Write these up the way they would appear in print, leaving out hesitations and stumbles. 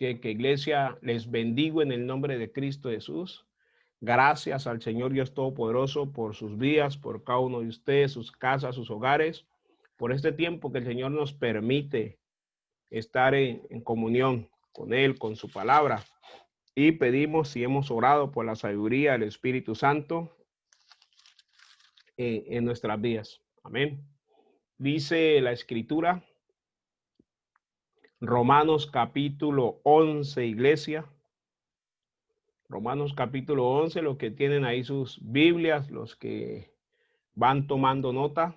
Así que iglesia, les bendigo en el nombre de Cristo Jesús. Gracias al Señor Dios Todopoderoso por sus vidas, por cada uno de ustedes, sus casas, sus hogares, por este tiempo que el Señor nos permite estar en comunión con Él, con su palabra. Y pedimos y hemos orado por la sabiduría del Espíritu Santo en nuestras vidas. Amén. Dice la Escritura, Romanos capítulo 11, iglesia. Romanos capítulo 11, los que tienen ahí sus Biblias, los que van tomando nota.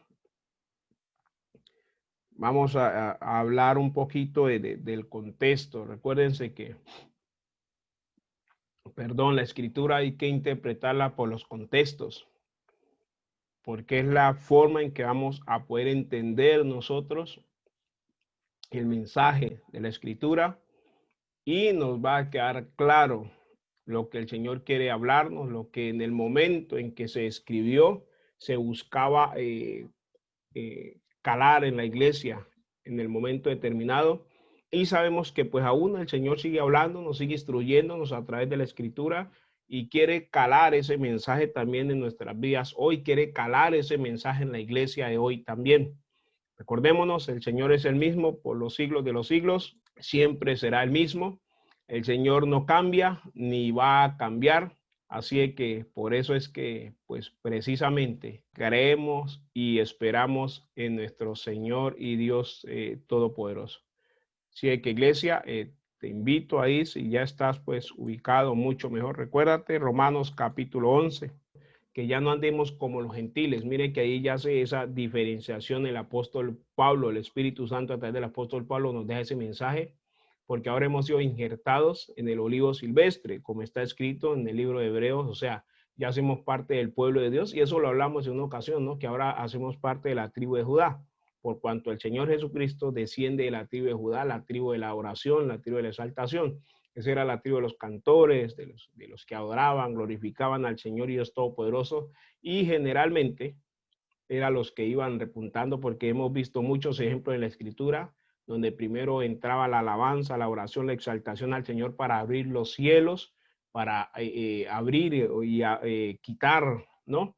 Vamos a hablar un poquito del contexto. Recuérdense que, la escritura hay que interpretarla por los contextos, porque es la forma en que vamos a poder entender nosotros el mensaje de la escritura y nos va a quedar claro lo que el Señor quiere hablarnos, lo que en el momento en que se escribió se buscaba calar en la iglesia en el momento determinado. Y sabemos que pues aún el Señor sigue hablando, nos sigue instruyéndonos a través de la escritura y quiere calar ese mensaje también en nuestras vidas. Hoy quiere calar ese mensaje en la iglesia de hoy también. Recordémonos, el Señor es el mismo por los siglos de los siglos, siempre será el mismo. El Señor no cambia ni va a cambiar. Así que por eso es que, pues precisamente, creemos y esperamos en nuestro Señor y Dios Todopoderoso. Así que, iglesia, te invito ahí, si ya estás pues ubicado mucho mejor, recuérdate, Romanos capítulo 11, que ya no andemos como los gentiles. Mire que ahí ya hace esa diferenciación el apóstol Pablo, el Espíritu Santo a través del apóstol Pablo nos deja ese mensaje, porque ahora hemos sido injertados en el olivo silvestre, como está escrito en el libro de Hebreos, o sea, ya hacemos parte del pueblo de Dios, y eso lo hablamos en una ocasión, ¿no? Que ahora hacemos parte de la tribu de Judá, por cuanto el Señor Jesucristo desciende de la tribu de Judá, la tribu de la oración, la tribu de la exaltación. Esa era la tribu de los cantores, de los que adoraban, glorificaban al Señor Dios Todopoderoso, y generalmente eran los que iban repuntando, porque hemos visto muchos ejemplos en la Escritura, donde primero entraba la alabanza, la oración, la exaltación al Señor para abrir los cielos, para abrir y quitar, ¿no?,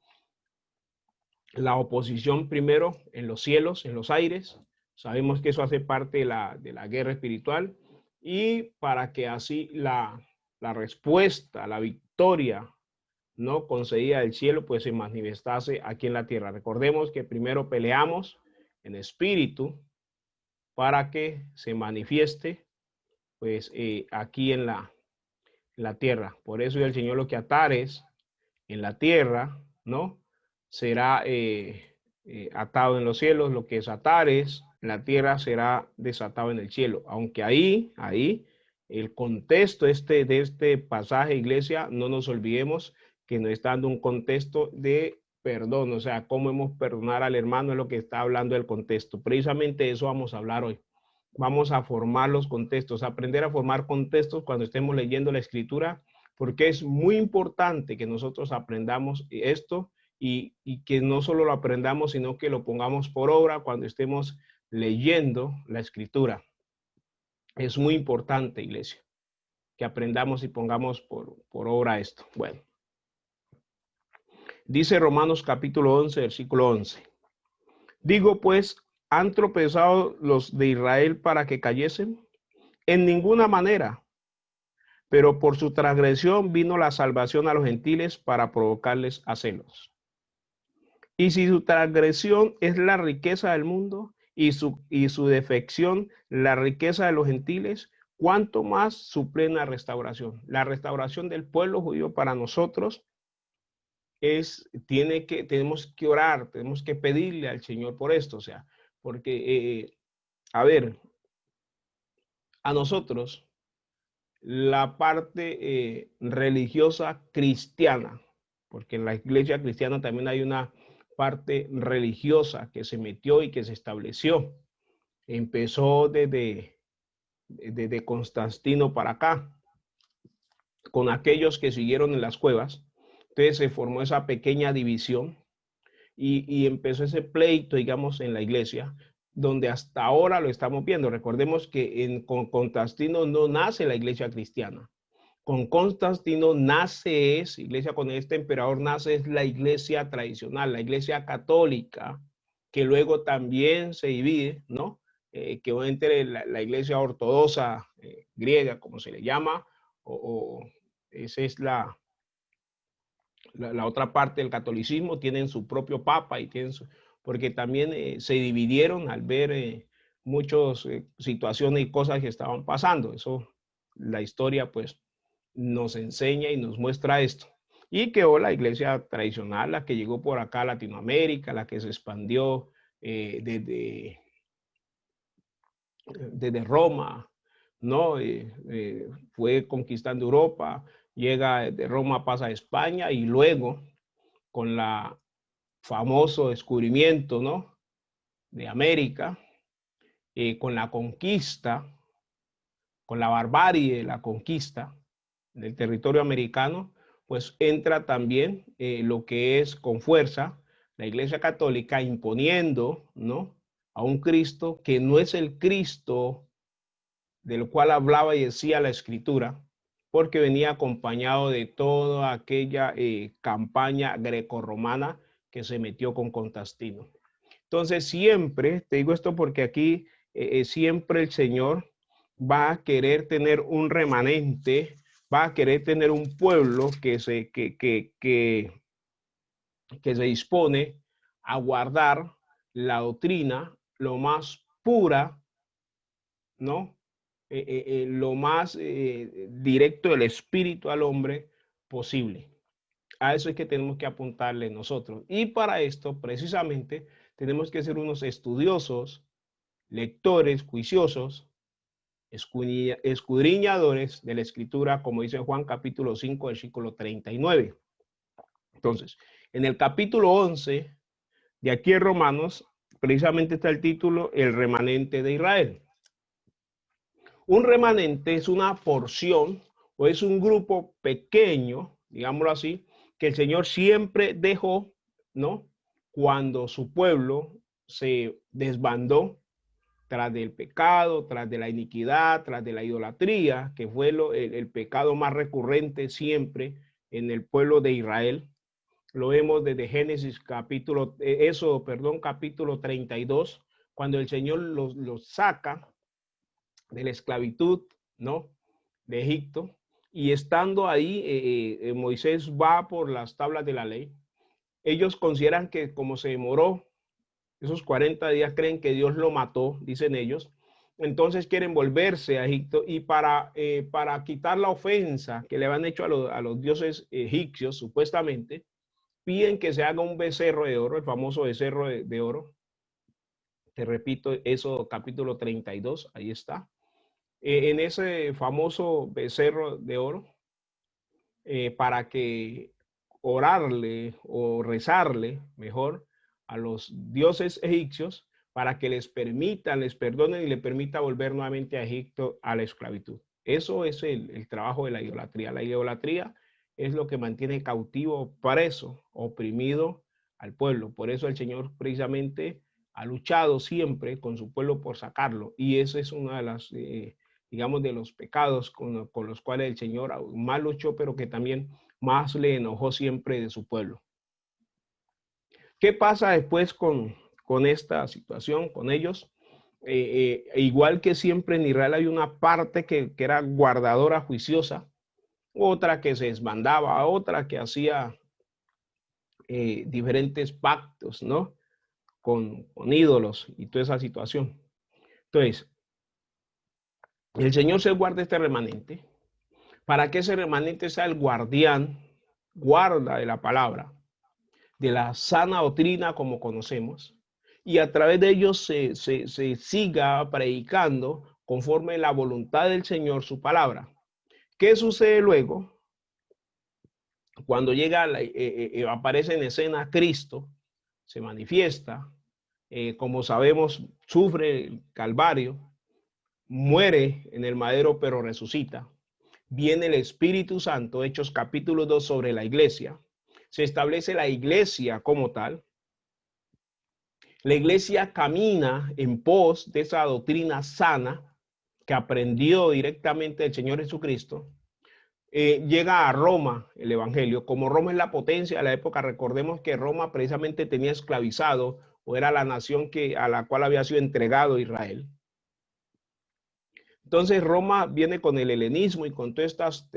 la oposición primero en los cielos, en los aires. Sabemos que eso hace parte de la guerra espiritual, y para que así la respuesta, la victoria, ¿no?, concedida del cielo, pues se manifestase aquí en la tierra. Recordemos que primero peleamos en espíritu para que se manifieste pues aquí en la tierra. Por eso el Señor, lo que atares en la tierra, ¿no?, será atado en los cielos, lo que desatares en la tierra será desatado en el cielo. Aunque ahí el contexto de este pasaje, iglesia, no nos olvidemos que nos está dando un contexto de perdón, o sea, cómo hemos perdonar al hermano es lo que está hablando el contexto. Precisamente de eso vamos a hablar hoy. Vamos a formar los contextos, aprender a formar contextos cuando estemos leyendo la escritura, porque es muy importante que nosotros aprendamos esto y que no solo lo aprendamos, sino que lo pongamos por obra cuando estemos leyendo la escritura. Es muy importante, iglesia, que aprendamos y pongamos por obra esto. Bueno, dice Romanos capítulo 11, versículo 11. Digo pues, ¿han tropezado los de Israel para que cayesen? En ninguna manera. Pero por su transgresión vino la salvación a los gentiles para provocarles a celos. Y si su transgresión es la riqueza del mundo y su defección la riqueza de los gentiles, ¿cuánto más su plena restauración? La restauración del pueblo judío para nosotros tenemos que orar, tenemos que pedirle al Señor por esto, o sea, porque, a ver, a nosotros, la parte religiosa cristiana, porque en la iglesia cristiana también hay una parte religiosa que se metió y que se estableció. Empezó desde Constantino para acá, con aquellos que siguieron en las cuevas. Entonces se formó esa pequeña división y empezó ese pleito, digamos, en la iglesia, donde hasta ahora lo estamos viendo. Recordemos que con Constantino no nace la iglesia cristiana. Con Constantino nace iglesia, con este emperador nace es la iglesia tradicional, la iglesia católica, que luego también se divide, ¿no? Que entre la iglesia ortodoxa griega, como se le llama, o esa es la otra parte del catolicismo, tienen su propio papa y tienen porque también se dividieron al ver muchas situaciones y cosas que estaban pasando. Eso, la historia pues nos enseña y nos muestra esto. Y quedó la iglesia tradicional, la que llegó por acá a Latinoamérica, la que se expandió desde Roma, ¿no? Fue conquistando Europa, llega de Roma, pasa a España y luego con la famoso descubrimiento, ¿no? De América, con la conquista, con la barbarie de la conquista del territorio americano, pues entra también lo que es con fuerza la Iglesia Católica imponiendo, ¿no? A un Cristo que no es el Cristo del cual hablaba y decía la Escritura, porque venía acompañado de toda aquella campaña grecorromana que se metió con Constantino. Entonces siempre, te digo esto porque aquí siempre el Señor va a querer tener un remanente, va a querer tener un pueblo que se dispone a guardar la doctrina lo más pura, ¿no? Lo más directo del espíritu al hombre posible. A eso es que tenemos que apuntarle nosotros. Y para esto, precisamente, tenemos que ser unos estudiosos, lectores, juiciosos, escudriñadores de la Escritura, como dice Juan capítulo 5, versículo 39. Entonces, en el capítulo 11 de aquí en Romanos, precisamente está el título, el remanente de Israel. Un remanente es una porción o es un grupo pequeño, digámoslo así, que el Señor siempre dejó, ¿no? Cuando su pueblo se desbandó tras del pecado, tras de la iniquidad, tras de la idolatría, que fue el pecado más recurrente siempre en el pueblo de Israel. Lo vemos desde Génesis capítulo 32, cuando el Señor los saca de la esclavitud, ¿no? De Egipto. Y estando ahí, Moisés va por las tablas de la ley. Ellos consideran que como se demoró esos 40 días, creen que Dios lo mató, dicen ellos. Entonces quieren volverse a Egipto y para quitar la ofensa que le habían hecho a los dioses egipcios, supuestamente, piden que se haga un becerro de oro, el famoso becerro de oro. Te repito, eso capítulo 32, ahí está. En ese famoso becerro de oro, para que orarle o rezarle mejor a los dioses egipcios para que les permitan, les perdonen y les permita volver nuevamente a Egipto a la esclavitud. Eso es el trabajo de la idolatría. La idolatría es lo que mantiene cautivo, preso, oprimido al pueblo. Por eso el Señor precisamente ha luchado siempre con su pueblo por sacarlo. Y esa es una de las, digamos, de los pecados con los cuales el Señor más luchó, pero que también más le enojó siempre de su pueblo. ¿Qué pasa después con esta situación, con ellos? Igual que siempre en Israel hay una parte que era guardadora juiciosa, otra que se desbandaba, otra que hacía diferentes pactos, ¿no? Con ídolos y toda esa situación. Entonces, el Señor se guarda este remanente para que ese remanente sea el guardián, guarda de la palabra, de la sana doctrina como conocemos, y a través de ellos se siga predicando conforme la voluntad del Señor su palabra. ¿Qué sucede luego? Cuando llega, aparece en escena Cristo, se manifiesta, como sabemos, sufre el Calvario, muere en el madero, pero resucita. Viene el Espíritu Santo, Hechos capítulo 2 sobre la iglesia. Se establece la iglesia como tal. La iglesia camina en pos de esa doctrina sana que aprendió directamente del Señor Jesucristo. Llega a Roma el evangelio. Como Roma es la potencia de la época, recordemos que Roma precisamente tenía esclavizado o era la nación a la cual había sido entregado Israel. Entonces Roma viene con el helenismo y con todas estas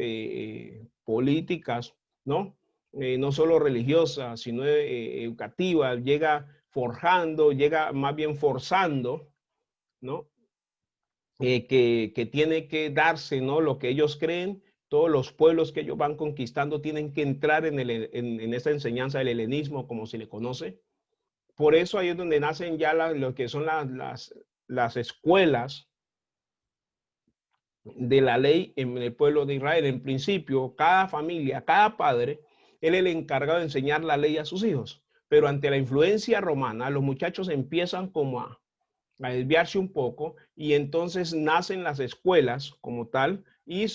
políticas, ¿no? No solo religiosas, sino educativas, llega forjando, llega más bien forzando, ¿no? Que tiene que darse, ¿no? Lo que ellos creen, todos los pueblos que ellos van conquistando tienen que entrar en esa enseñanza del helenismo, como se le conoce. Por eso ahí es donde nacen ya lo que son las escuelas de la ley en el pueblo de Israel. En principio, cada familia, cada padre, él es el encargado de enseñar la ley a sus hijos. Pero ante la influencia romana, los muchachos empiezan como a desviarse un poco y entonces nacen las escuelas como tal y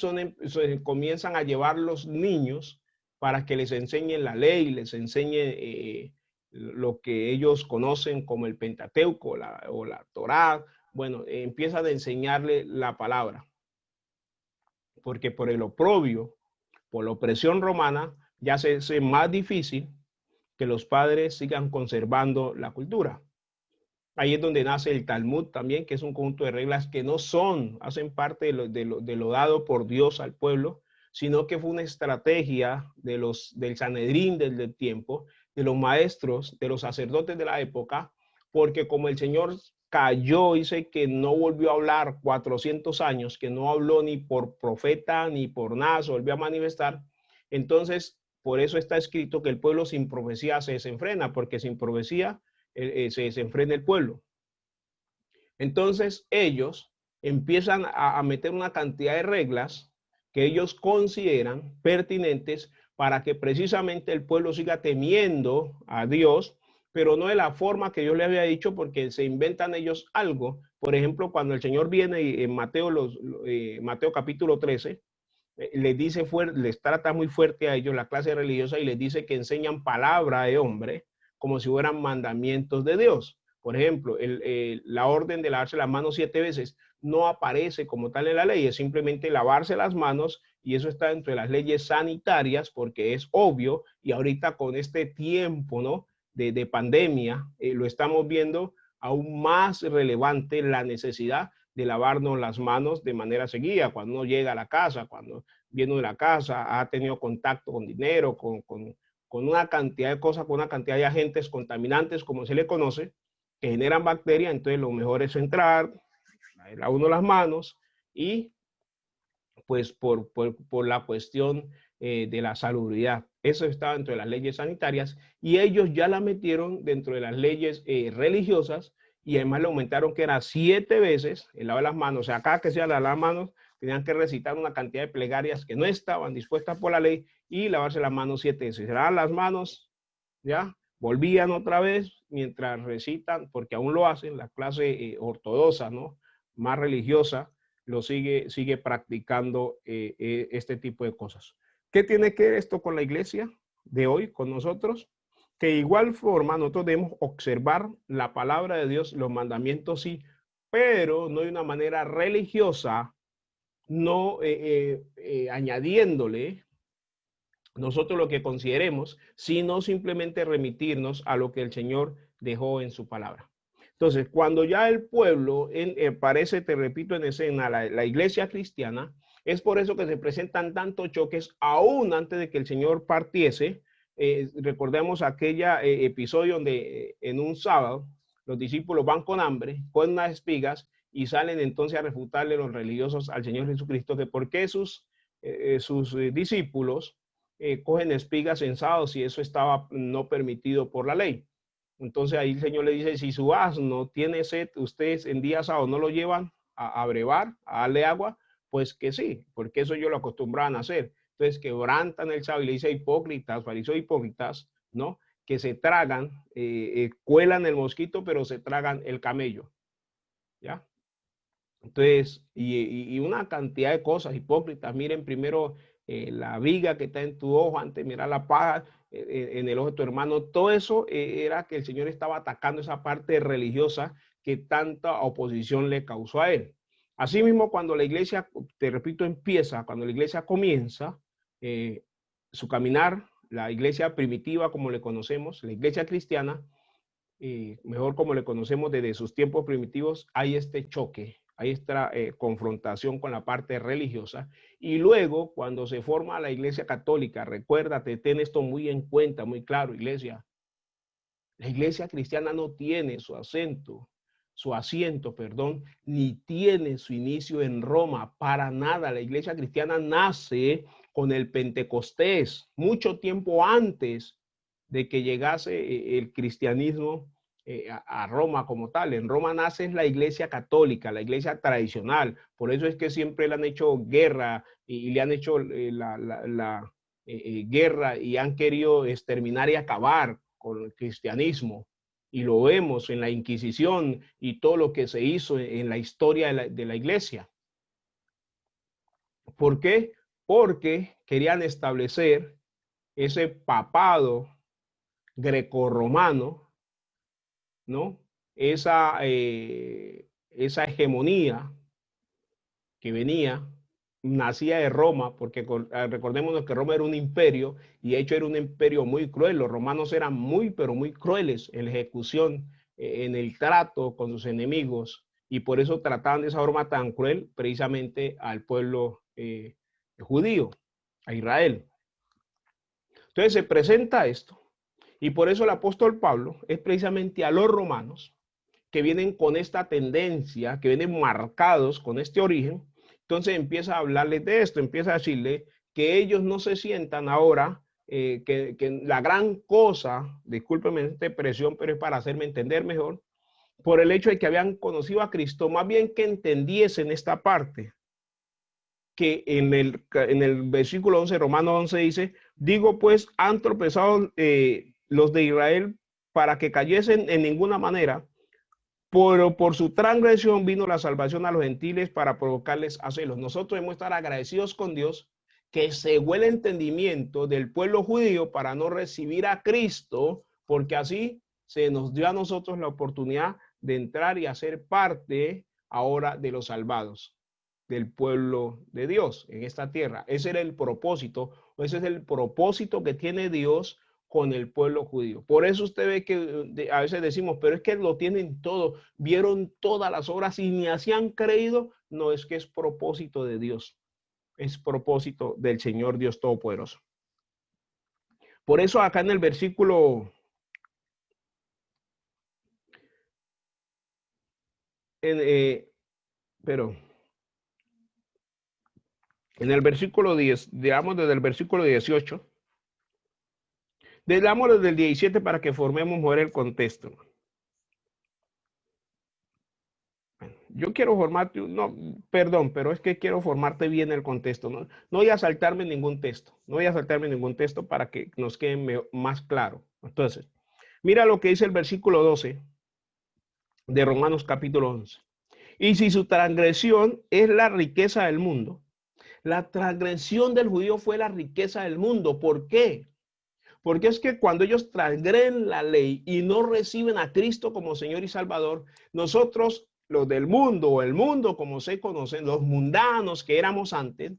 comienzan a llevar los niños para que les enseñen la ley, les enseñen lo que ellos conocen como el Pentateuco o la Torá. Bueno, empiezan a enseñarle la palabra porque por el oprobio, por la opresión romana, ya se hace más difícil que los padres sigan conservando la cultura. Ahí es donde nace el Talmud también, que es un conjunto de reglas que no hacen parte de lo dado por Dios al pueblo, sino que fue una estrategia del Sanedrín del tiempo, de los maestros, de los sacerdotes de la época, porque como el Señor cayó, dice que no volvió a hablar 400 años, que no habló ni por profeta ni por nada, se volvió a manifestar. Entonces, por eso está escrito que el pueblo sin profecía se desenfrena, porque sin profecía se desenfrena el pueblo. Entonces ellos empiezan a meter una cantidad de reglas que ellos consideran pertinentes para que precisamente el pueblo siga temiendo a Dios, pero no de la forma que yo le había dicho, porque se inventan ellos algo. Por ejemplo, cuando el Señor viene en Mateo, Mateo capítulo 13, les dice, les trata muy fuerte a ellos la clase religiosa y les dice que enseñan palabra de hombre como si fueran mandamientos de Dios. Por ejemplo, la orden de lavarse las manos 7 veces no aparece como tal en la ley, es simplemente lavarse las manos y eso está dentro de las leyes sanitarias porque es obvio y ahorita con este tiempo, ¿no? de pandemia, lo estamos viendo aún más relevante la necesidad de lavarnos las manos de manera seguida, cuando uno llega a la casa, cuando viene de la casa, ha tenido contacto con dinero, con una cantidad de cosas, con una cantidad de agentes contaminantes, como se le conoce, que generan bacterias, entonces lo mejor es entrar, lavar uno las manos y pues por la cuestión de la salubridad. Eso está dentro de las leyes sanitarias y ellos ya la metieron dentro de las leyes religiosas y además le aumentaron que era 7 veces el lavado de las manos. O sea, cada que se lavar las manos tenían que recitar una cantidad de plegarias que no estaban dispuestas por la ley y lavarse las manos 7 veces. Se lavan las manos, ya, volvían otra vez mientras recitan, porque aún lo hacen, la clase ortodoxa, ¿no? Más religiosa, lo sigue practicando este tipo de cosas. ¿Qué tiene que ver esto con la iglesia de hoy, con nosotros? Que de igual forma nosotros debemos observar la palabra de Dios, los mandamientos sí, pero no de una manera religiosa, no añadiéndole nosotros lo que consideremos, sino simplemente remitirnos a lo que el Señor dejó en su palabra. Entonces, cuando ya el pueblo aparece, te repito, en escena, la iglesia cristiana, es por eso que se presentan tantos choques, aún antes de que el Señor partiese. Recordemos aquel episodio donde en un sábado los discípulos van con hambre, con unas espigas y salen entonces a refutarle los religiosos al Señor Jesucristo, que por qué sus discípulos cogen espigas en sábado si eso estaba no permitido por la ley. Entonces ahí el Señor le dice, si su asno tiene sed, ustedes en día sábado no lo llevan a brevar, a darle agua, pues que sí, porque eso ellos lo acostumbraban a hacer. Entonces quebrantan el sábado y le dice hipócritas, fariseos hipócritas, ¿no? Que se tragan, cuelan el mosquito, pero se tragan el camello, ¿ya? Entonces, y una cantidad de cosas hipócritas. Miren primero la viga que está en tu ojo, antes mirar la paja en el ojo de tu hermano. Todo eso era que el Señor estaba atacando esa parte religiosa que tanta oposición le causó a él. Asimismo, cuando la iglesia, te repito, empieza, cuando la iglesia comienza su caminar, la iglesia primitiva como le conocemos, la iglesia cristiana, mejor como le conocemos desde sus tiempos primitivos, hay este choque, hay esta confrontación con la parte religiosa. Y luego, cuando se forma la iglesia católica, recuérdate, ten esto muy en cuenta, muy claro, iglesia. La iglesia cristiana no tiene su asiento, perdón, ni tiene su inicio en Roma, para nada. La iglesia cristiana nace con el Pentecostés, mucho tiempo antes de que llegase el cristianismo a Roma como tal. En Roma nace la iglesia católica, la iglesia tradicional. Por eso es que siempre le han hecho guerra y le han hecho guerra y han querido exterminar y acabar con el cristianismo. Y lo vemos en la Inquisición y todo lo que se hizo en la historia de la iglesia. ¿Por qué? Porque querían establecer ese papado grecorromano, ¿no? Esa hegemonía que nacía de Roma, porque recordémonos que Roma era un imperio y de hecho era un imperio muy cruel. Los romanos eran muy, pero muy crueles en la ejecución, en el trato con sus enemigos, y por eso trataban de esa forma tan cruel precisamente al pueblo judío, a Israel. Entonces se presenta esto, y por eso el apóstol Pablo es precisamente a los romanos que vienen con esta tendencia, que vienen marcados con este origen. Entonces empieza a hablarles de esto, empieza a decirle que ellos no se sientan ahora, que la gran cosa, discúlpenme esta expresión, pero es para hacerme entender mejor, por el hecho de que habían conocido a Cristo, más bien que entendiesen esta parte, que en el versículo 11, Romano 11 dice, digo pues, han tropezado los de Israel para que cayesen en ninguna manera, pero por su transgresión vino la salvación a los gentiles para provocarles a celos. Nosotros debemos estar agradecidos con Dios que cegó el entendimiento del pueblo judío para no recibir a Cristo, porque así se nos dio a nosotros la oportunidad de entrar y hacer parte ahora de los salvados, del pueblo de Dios en esta tierra. Ese era el propósito, ese es el propósito que tiene Dios con el pueblo judío. Por eso usted ve que a veces decimos, pero es que lo tienen todo, vieron todas las obras y ni así han creído. No, es que es propósito de Dios, es propósito del Señor Dios Todopoderoso. Por eso acá en el versículo, pero en el versículo 10, digamos desde el versículo 18, digamos desde el 17 para que formemos mejor el contexto. Yo quiero formarte, no, perdón, pero es que quiero formarte bien el contexto. No voy a saltarme ningún texto, no voy a saltarme ningún texto para que nos quede más claro. Entonces, mira lo que dice el versículo 12 de Romanos capítulo 11. Y si su transgresión es la riqueza del mundo, la transgresión del judío fue la riqueza del mundo. ¿Por qué? Porque es que cuando ellos transgreden la ley y no reciben a Cristo como Señor y Salvador, nosotros, los del mundo, o el mundo como se conoce, los mundanos que éramos antes,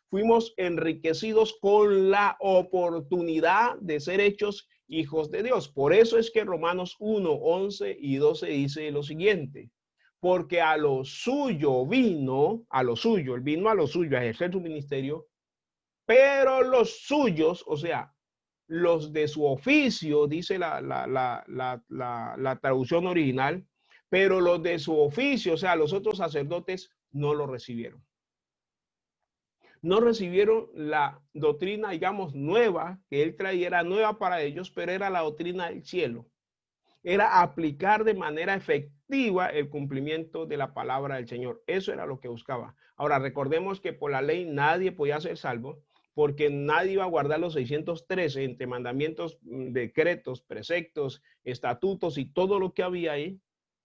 fuimos enriquecidos con la oportunidad de ser hechos hijos de Dios. Por eso es que Romanos 1, 11 y 12 dice lo siguiente. Porque a lo suyo vino, él vino a lo suyo a ejercer su ministerio, pero los suyos, o sea, los de su oficio, dice la traducción original, pero los de su oficio, o sea, los otros sacerdotes, no lo recibieron. No recibieron la doctrina, digamos, nueva que él traía, era nueva para ellos, pero era la doctrina del cielo. Era aplicar de manera efectiva el cumplimiento de la palabra del Señor. Eso era lo que buscaba. Ahora, recordemos que por la ley nadie podía ser salvo, porque nadie iba a guardar los 613 entre mandamientos, decretos, preceptos, estatutos y todo lo que había ahí.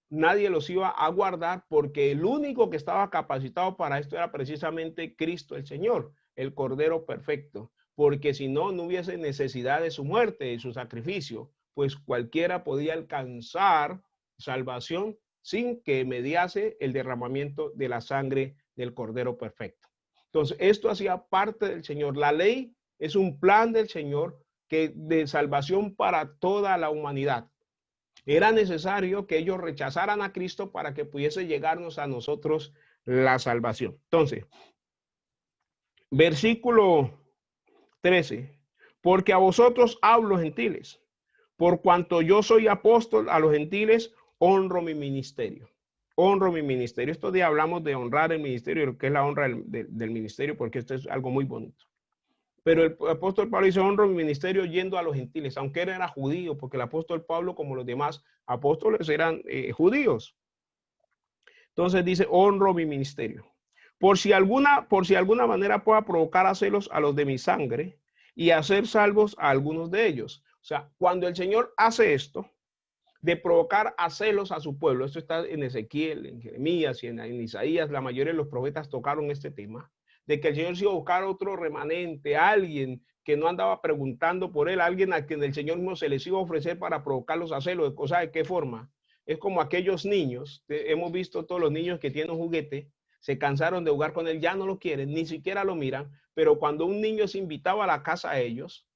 Nadie los iba a guardar porque el único que estaba capacitado para esto era precisamente Cristo el Señor. el Cordero perfecto, porque si no, no hubiese necesidad de su muerte y su sacrificio, pues cualquiera podía alcanzar salvación sin que mediase el derramamiento de la sangre del Cordero perfecto. Entonces, esto hacía parte del Señor. La ley es un plan del Señor que de salvación para toda la humanidad. Era necesario que ellos rechazaran a Cristo para que pudiese llegarnos a nosotros la salvación. Entonces, versículo 13. Porque a vosotros hablo, gentiles, por cuanto yo soy apóstol a los gentiles, honro mi ministerio. Honro mi ministerio. Estos días hablamos de honrar el ministerio, lo que es la honra del ministerio, porque esto es algo muy bonito. Pero el apóstol Pablo dice, honro mi ministerio yendo a los gentiles, aunque él era judío, porque el apóstol Pablo, como los demás apóstoles, eran judíos. Entonces dice, honro mi ministerio. Por si alguna manera pueda provocar a celos a los de mi sangre y hacer salvos a algunos de ellos. O sea, cuando el Señor hace esto, de provocar a celos a su pueblo, esto está en Ezequiel, en Jeremías y en Isaías, la mayoría de los profetas tocaron este tema, de que el Señor se iba a buscar otro remanente, alguien que no andaba preguntando por él, alguien a quien el Señor mismo se les iba a ofrecer para provocarlos a celos. O sea, ¿de qué forma? Es como aquellos niños, hemos visto todos los niños que tienen un juguete, se cansaron de jugar con él, ya no lo quieren, ni siquiera lo miran, pero cuando un niño se invitaba a la casa a ellos,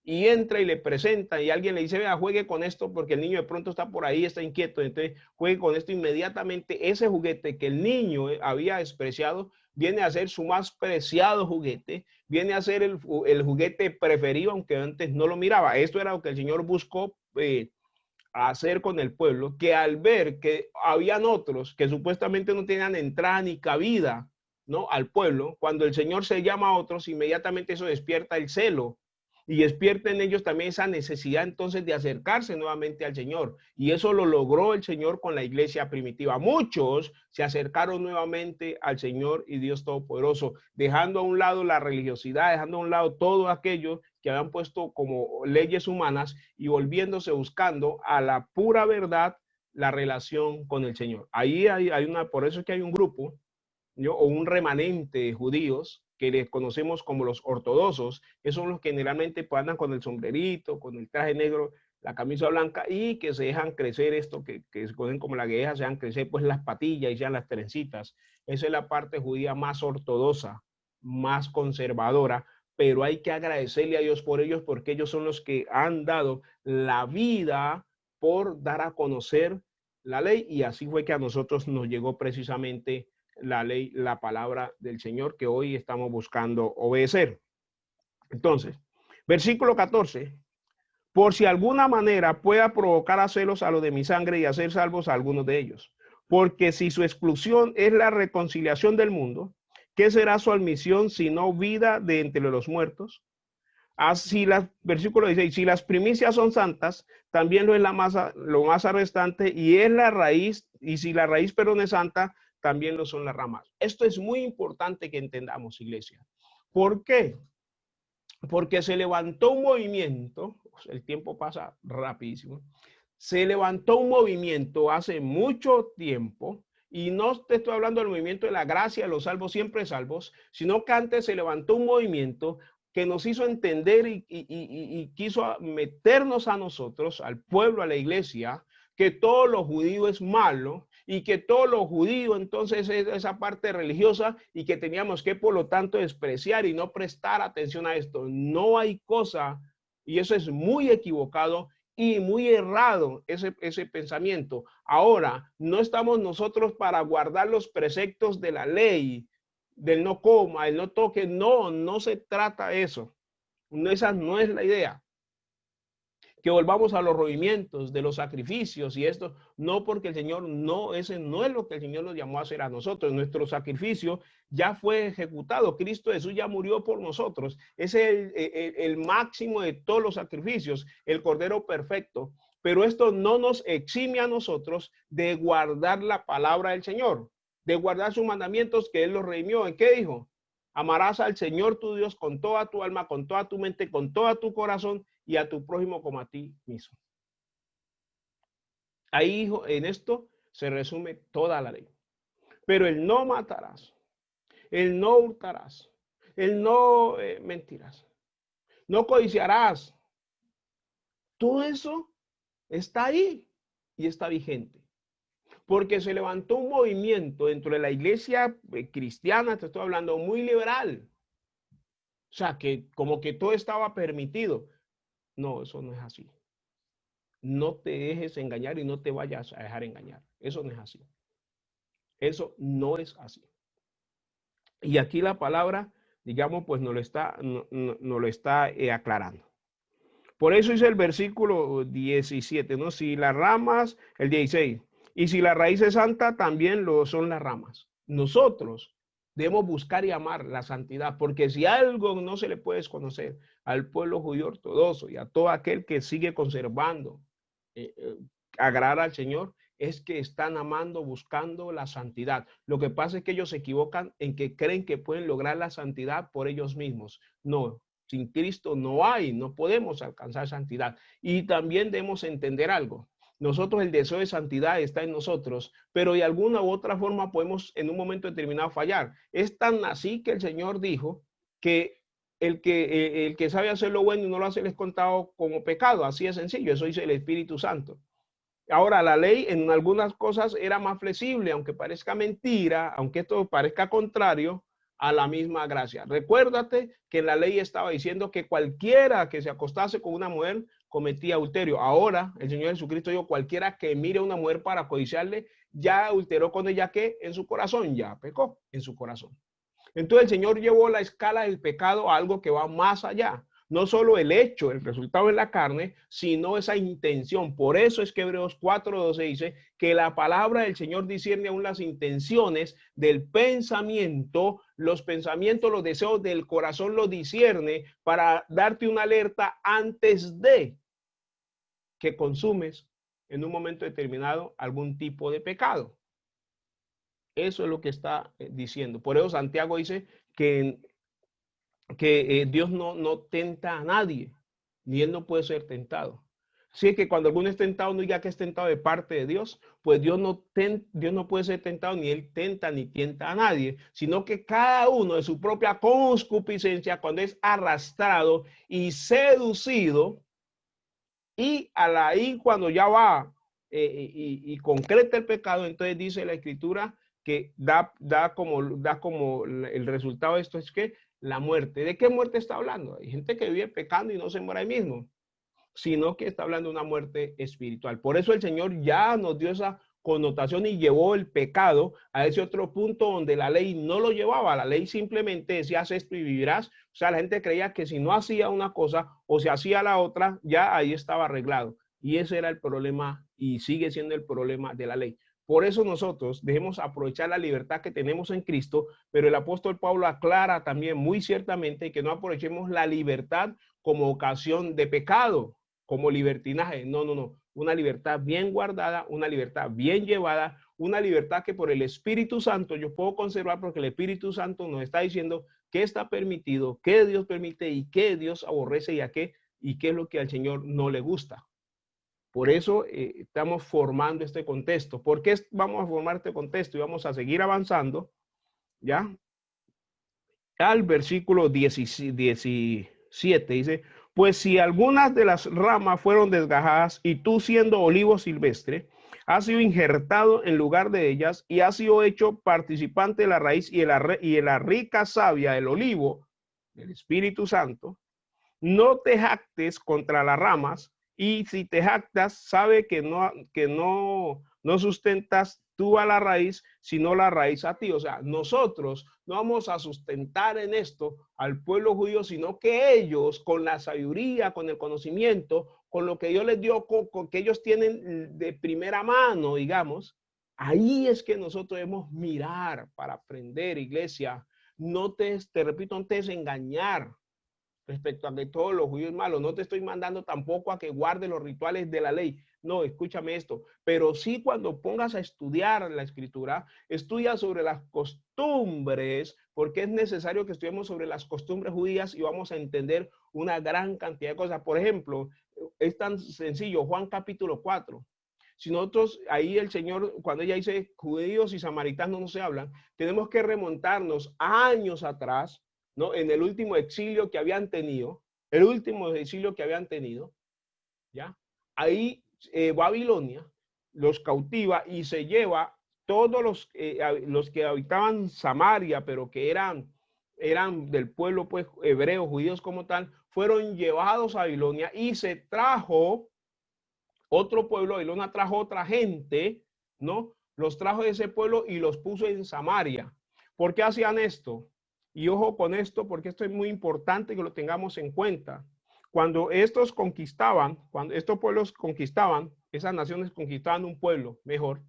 y entra y le presenta y alguien le dice, vea, juegue con esto porque el niño de pronto está por ahí, está inquieto, entonces juegue con esto inmediatamente. Ese juguete que el niño había despreciado viene a ser su más preciado juguete, viene a ser el juguete preferido, aunque antes no lo miraba. Esto era lo que el Señor buscó hacer con el pueblo, que al ver que habían otros que supuestamente no tenían entrada ni cabida, ¿no?, al pueblo, cuando el Señor se llama a otros, inmediatamente eso despierta el celo y despierta en ellos también esa necesidad entonces de acercarse nuevamente al Señor. Y eso lo logró el Señor con la iglesia primitiva. Muchos se acercaron nuevamente al Señor y Dios Todopoderoso, dejando a un lado la religiosidad, dejando a un lado todo aquello que habían puesto como leyes humanas y volviéndose buscando a la pura verdad la relación con el Señor. Ahí hay una, por eso es que hay un grupo, ¿no?, o un remanente de judíos que les conocemos como los ortodoxos, que son los que generalmente andan con el sombrerito, con el traje negro, la camisa blanca y que se dejan crecer esto, que se conocen como la gueja, se dejan crecer pues las patillas y sean las trencitas. Esa es la parte judía más ortodoxa, más conservadora, pero hay que agradecerle a Dios por ellos porque ellos son los que han dado la vida por dar a conocer la ley y así fue que a nosotros nos llegó precisamente la ley, la palabra del Señor que hoy estamos buscando obedecer. Entonces, versículo 14, por si alguna manera pueda provocar a celos a los de mi sangre y hacer salvos a algunos de ellos. Porque si su exclusión es la reconciliación del mundo, ¿qué será su admisión sino vida de entre los muertos? Así versículo 16, si las primicias son santas, también lo es lo más restante y es la raíz, y si la raíz pero no es santa, también lo son las ramas. Esto es muy importante que entendamos, iglesia. ¿Por qué? Porque se levantó un movimiento, el tiempo pasa rapidísimo, se levantó un movimiento hace mucho tiempo, y no te estoy hablando del movimiento de la gracia, los salvos siempre salvos, sino que antes se levantó un movimiento que nos hizo entender y quiso meternos a nosotros, al pueblo, a la iglesia, que todo lo judío es malo y que todo lo judío entonces es esa parte religiosa y que teníamos que por lo tanto despreciar y no prestar atención a esto. No hay cosa, y eso es muy equivocado y muy errado ese pensamiento. Ahora, no estamos nosotros para guardar los preceptos de la ley, del no coma, el no toque, no se trata de eso. Esa no es la idea. Que volvamos a los movimientos de los sacrificios y esto, no, porque el Señor ese no es lo que el Señor nos llamó a hacer a nosotros. Nuestro sacrificio ya fue ejecutado. Cristo Jesús ya murió por nosotros. Ese es el máximo de todos los sacrificios, el Cordero perfecto. Pero esto no nos exime a nosotros de guardar la palabra del Señor, de guardar sus mandamientos que Él los redimió. ¿En qué dijo? Amarás al Señor tu Dios con toda tu alma, con toda tu mente, con todo tu corazón y a tu prójimo como a ti mismo. Ahí, en esto se resume toda la ley. Pero el no matarás, el no hurtarás, el no mentiras, no codiciarás. Todo eso está ahí y está vigente. Porque se levantó un movimiento dentro de la iglesia cristiana, te estoy hablando, muy liberal. O sea, que como que todo estaba permitido. No, eso no es así. No te dejes engañar y no te vayas a dejar engañar. Eso no es así. Eso no es así. Y aquí la palabra, digamos, pues nos lo está aclarando. Por eso dice el versículo 17, ¿no? Si las ramas, el 16, y si la raíz es santa, también lo son las ramas. Nosotros debemos buscar y amar la santidad, porque si algo no se le puede desconocer al pueblo judío ortodoxo y a todo aquel que sigue conservando, agradar al Señor, es que están amando, buscando la santidad. Lo que pasa es que ellos se equivocan en que creen que pueden lograr la santidad por ellos mismos. No, sin Cristo no hay, no podemos alcanzar santidad. Y también debemos entender algo. Nosotros el deseo de santidad está en nosotros, pero de alguna u otra forma podemos en un momento determinado fallar. Es tan así que el Señor dijo que el que sabe hacer lo bueno y no lo hace les contado como pecado. Así de sencillo, eso dice el Espíritu Santo. Ahora, la ley en algunas cosas era más flexible, aunque parezca mentira, aunque esto parezca contrario a la misma gracia. Recuérdate que la ley estaba diciendo que cualquiera que se acostase con una mujer cometía adulterio. Ahora, el Señor Jesucristo dijo, cualquiera que mire a una mujer para codiciarle, ya adulteró con ella, que en su corazón, ya pecó en su corazón. Entonces el Señor llevó la escala del pecado a algo que va más allá. No solo el hecho, el resultado en la carne, sino esa intención. Por eso es que Hebreos 4:12 dice que la palabra del Señor discierne aún las intenciones del pensamiento, los pensamientos, los deseos del corazón los discierne para darte una alerta antes de que consumes en un momento determinado algún tipo de pecado. Eso es lo que está diciendo. Por eso Santiago dice que Dios no tenta a nadie, ni él no puede ser tentado. Así es que cuando alguno es tentado, no diga que es tentado de parte de Dios, pues Dios no puede ser tentado, ni él tenta ni tienta a nadie, sino que cada uno de su propia concupiscencia, cuando es arrastrado y seducido, y cuando ya va y concreta el pecado, entonces dice la Escritura que da como el resultado de esto es que la muerte. ¿De qué muerte está hablando? Hay gente que vive pecando y no se muere ahí mismo, sino que está hablando de una muerte espiritual. Por eso el Señor ya nos dio esa connotación y llevó el pecado a ese otro punto donde la ley no lo llevaba. La ley simplemente decía, haz esto y vivirás. O sea, la gente creía que si no hacía una cosa o se hacía la otra, ya ahí estaba arreglado. Y ese era el problema y sigue siendo el problema de la ley. Por eso nosotros debemos aprovechar la libertad que tenemos en Cristo, pero el apóstol Pablo aclara también muy ciertamente que no aprovechemos la libertad como ocasión de pecado, como libertinaje. No, no, no. Una libertad bien guardada, una libertad bien llevada, una libertad que por el Espíritu Santo yo puedo conservar, porque el Espíritu Santo nos está diciendo qué está permitido, qué Dios permite y qué Dios aborrece y qué es lo que al Señor no le gusta. Por eso estamos formando este contexto. ¿Por qué vamos a formar este contexto? Y vamos a seguir avanzando, ¿ya? Al versículo 17 dice, pues si algunas de las ramas fueron desgajadas y tú siendo olivo silvestre, has sido injertado en lugar de ellas y has sido hecho participante de la raíz y de la rica savia del olivo, del Espíritu Santo, no te jactes contra las ramas, y si te jactas, sabe que no sustentas tú a la raíz, sino la raíz a ti. O sea, nosotros no vamos a sustentar en esto al pueblo judío, sino que ellos, con la sabiduría, con el conocimiento, con lo que Dios les dio, con que ellos tienen de primera mano, digamos, ahí es que nosotros debemos mirar para aprender, iglesia. Te repito, no te desengañar respecto a que todos los judíos malos. No te estoy mandando tampoco a que guardes los rituales de la ley. No, escúchame esto. Pero sí, cuando pongas a estudiar la escritura, estudia sobre las costumbres, porque es necesario que estudiemos sobre las costumbres judías y vamos a entender una gran cantidad de cosas. Por ejemplo, es tan sencillo, Juan capítulo 4. Si nosotros, ahí el Señor, cuando ella dice judíos y samaritanos no se hablan, tenemos que remontarnos años atrás, ¿no? En el último exilio que habían tenido, el último exilio que habían tenido, ¿ya? Ahí Babilonia los cautiva y se lleva todos los que habitaban Samaria, pero que eran del pueblo pues hebreo, judíos como tal, fueron llevados a Babilonia y se trajo otro pueblo, Babilonia trajo otra gente, ¿no? Los trajo de ese pueblo y los puso en Samaria. ¿Por qué hacían esto? Y ojo con esto, porque esto es muy importante que lo tengamos en cuenta. Cuando estos conquistaban, cuando estos pueblos conquistaban, esas naciones conquistaban un pueblo mejor,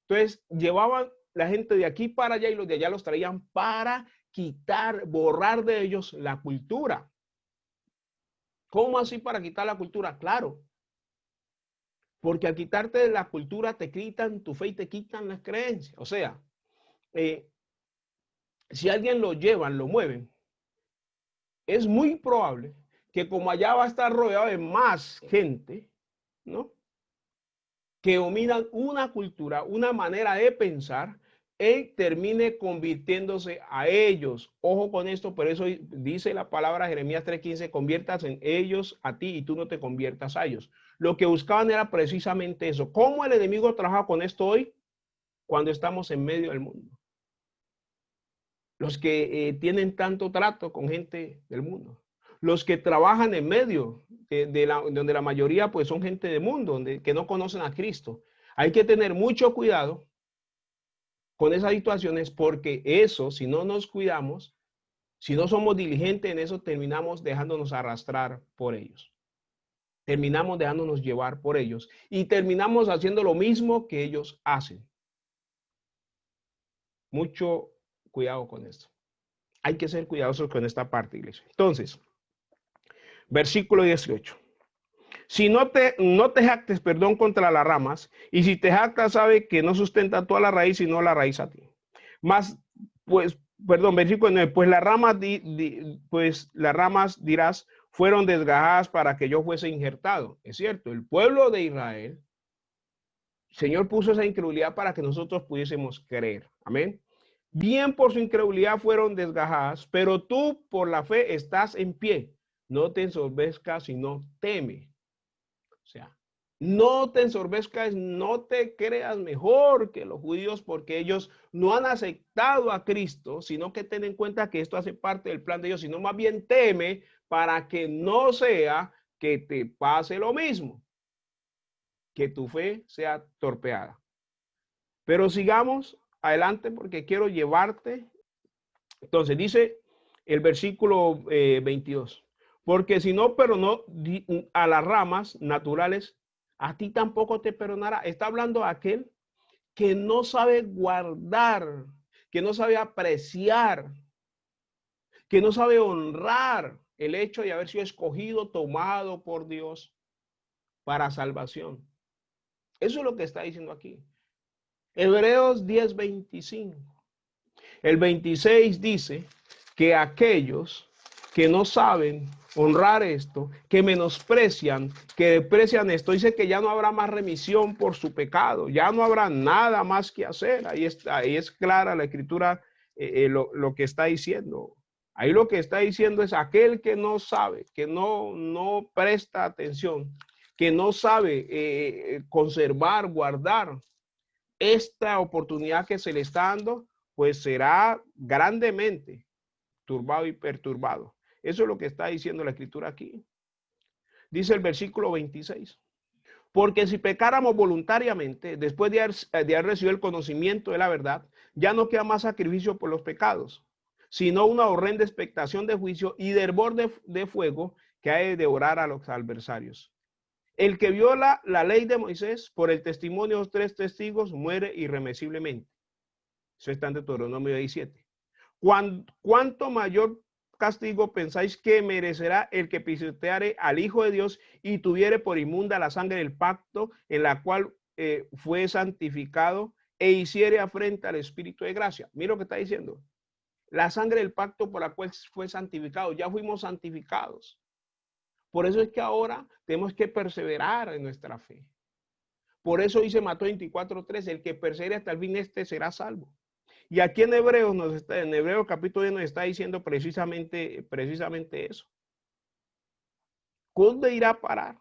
entonces llevaban la gente de aquí para allá y los de allá los traían para quitar, borrar de ellos la cultura. ¿Cómo así para quitar la cultura? Claro, porque al quitarte de la cultura te quitan tu fe y te quitan las creencias. O sea, eh, si alguien lo llevan, lo mueven, es muy probable que como allá va a estar rodeado de más gente, ¿no? Que dominan una cultura, una manera de pensar, él termine convirtiéndose a ellos. Ojo con esto, por eso dice la palabra Jeremías 3:15, conviertas en ellos a ti y tú no te conviertas a ellos. Lo que buscaban era precisamente eso. ¿Cómo el enemigo trabaja con esto hoy? Cuando estamos en medio del mundo. Los que tienen tanto trato con gente del mundo. Los que trabajan en medio, donde la mayoría pues son gente del mundo, que no conocen a Cristo. Hay que tener mucho cuidado con esas situaciones porque eso, si no nos cuidamos, si no somos diligentes en eso, terminamos dejándonos arrastrar por ellos. Terminamos dejándonos llevar por ellos y terminamos haciendo lo mismo que ellos hacen. Mucho cuidado con esto. Hay que ser cuidadosos con esta parte, iglesia. Entonces, versículo 18. Si no te jactes, perdón, contra las ramas, y si te jactas, sabe que no sustenta toda la raíz, sino la raíz a ti. Más, pues, perdón, versículo 9, pues las ramas dirás, fueron desgajadas para que yo fuese injertado. Es cierto, el pueblo de Israel, el Señor puso esa incredulidad para que nosotros pudiésemos creer. Amén. Bien por su incredulidad fueron desgajadas, pero tú por la fe estás en pie. No te ensorbezcas, sino teme. O sea, no te ensorbezcas, no te creas mejor que los judíos porque ellos no han aceptado a Cristo, sino que ten en cuenta que esto hace parte del plan de Dios, sino más bien teme para que no sea que te pase lo mismo, que tu fe sea torpeada. Pero sigamos adelante porque quiero llevarte. Entonces dice el versículo 22, porque si no perdonó a las ramas naturales, a ti tampoco te perdonará. Está hablando aquel que no sabe guardar, que no sabe apreciar, que no sabe honrar el hecho de haber sido escogido, tomado por Dios para salvación. Eso es lo que está diciendo aquí. Hebreos 10:25. El 26 dice que aquellos que no saben honrar esto, que menosprecian, que desprecian esto, dice que ya no habrá más remisión por su pecado, ya no habrá nada más que hacer. Ahí es clara la escritura lo que está diciendo. Ahí lo que está diciendo es aquel que no sabe, que no presta atención, que no sabe conservar, guardar esta oportunidad que se le está dando, pues será grandemente turbado y perturbado. Eso es lo que está diciendo la escritura aquí. Dice el versículo 26. Porque si pecáramos voluntariamente, después de haber recibido el conocimiento de la verdad, ya no queda más sacrificio por los pecados, sino una horrenda expectación de juicio y de hervor de fuego que ha de devorar a los adversarios. El que viola la ley de Moisés por el testimonio de los 3 testigos muere irremisiblemente. Eso está en Deuteronomio 17. ¿Cuánto mayor castigo pensáis que merecerá el que pisoteare al Hijo de Dios y tuviere por inmunda la sangre del pacto en la cual fue santificado e hiciere afrenta al Espíritu de gracia? Mira lo que está diciendo. La sangre del pacto por la cual fue santificado. Ya fuimos santificados. Por eso es que ahora tenemos que perseverar en nuestra fe. Por eso dice Mateo 24:3, el que persevere hasta el fin, este será salvo. Y aquí en Hebreos, en Hebreos capítulo 10 nos está diciendo precisamente eso. ¿Dónde irá a parar?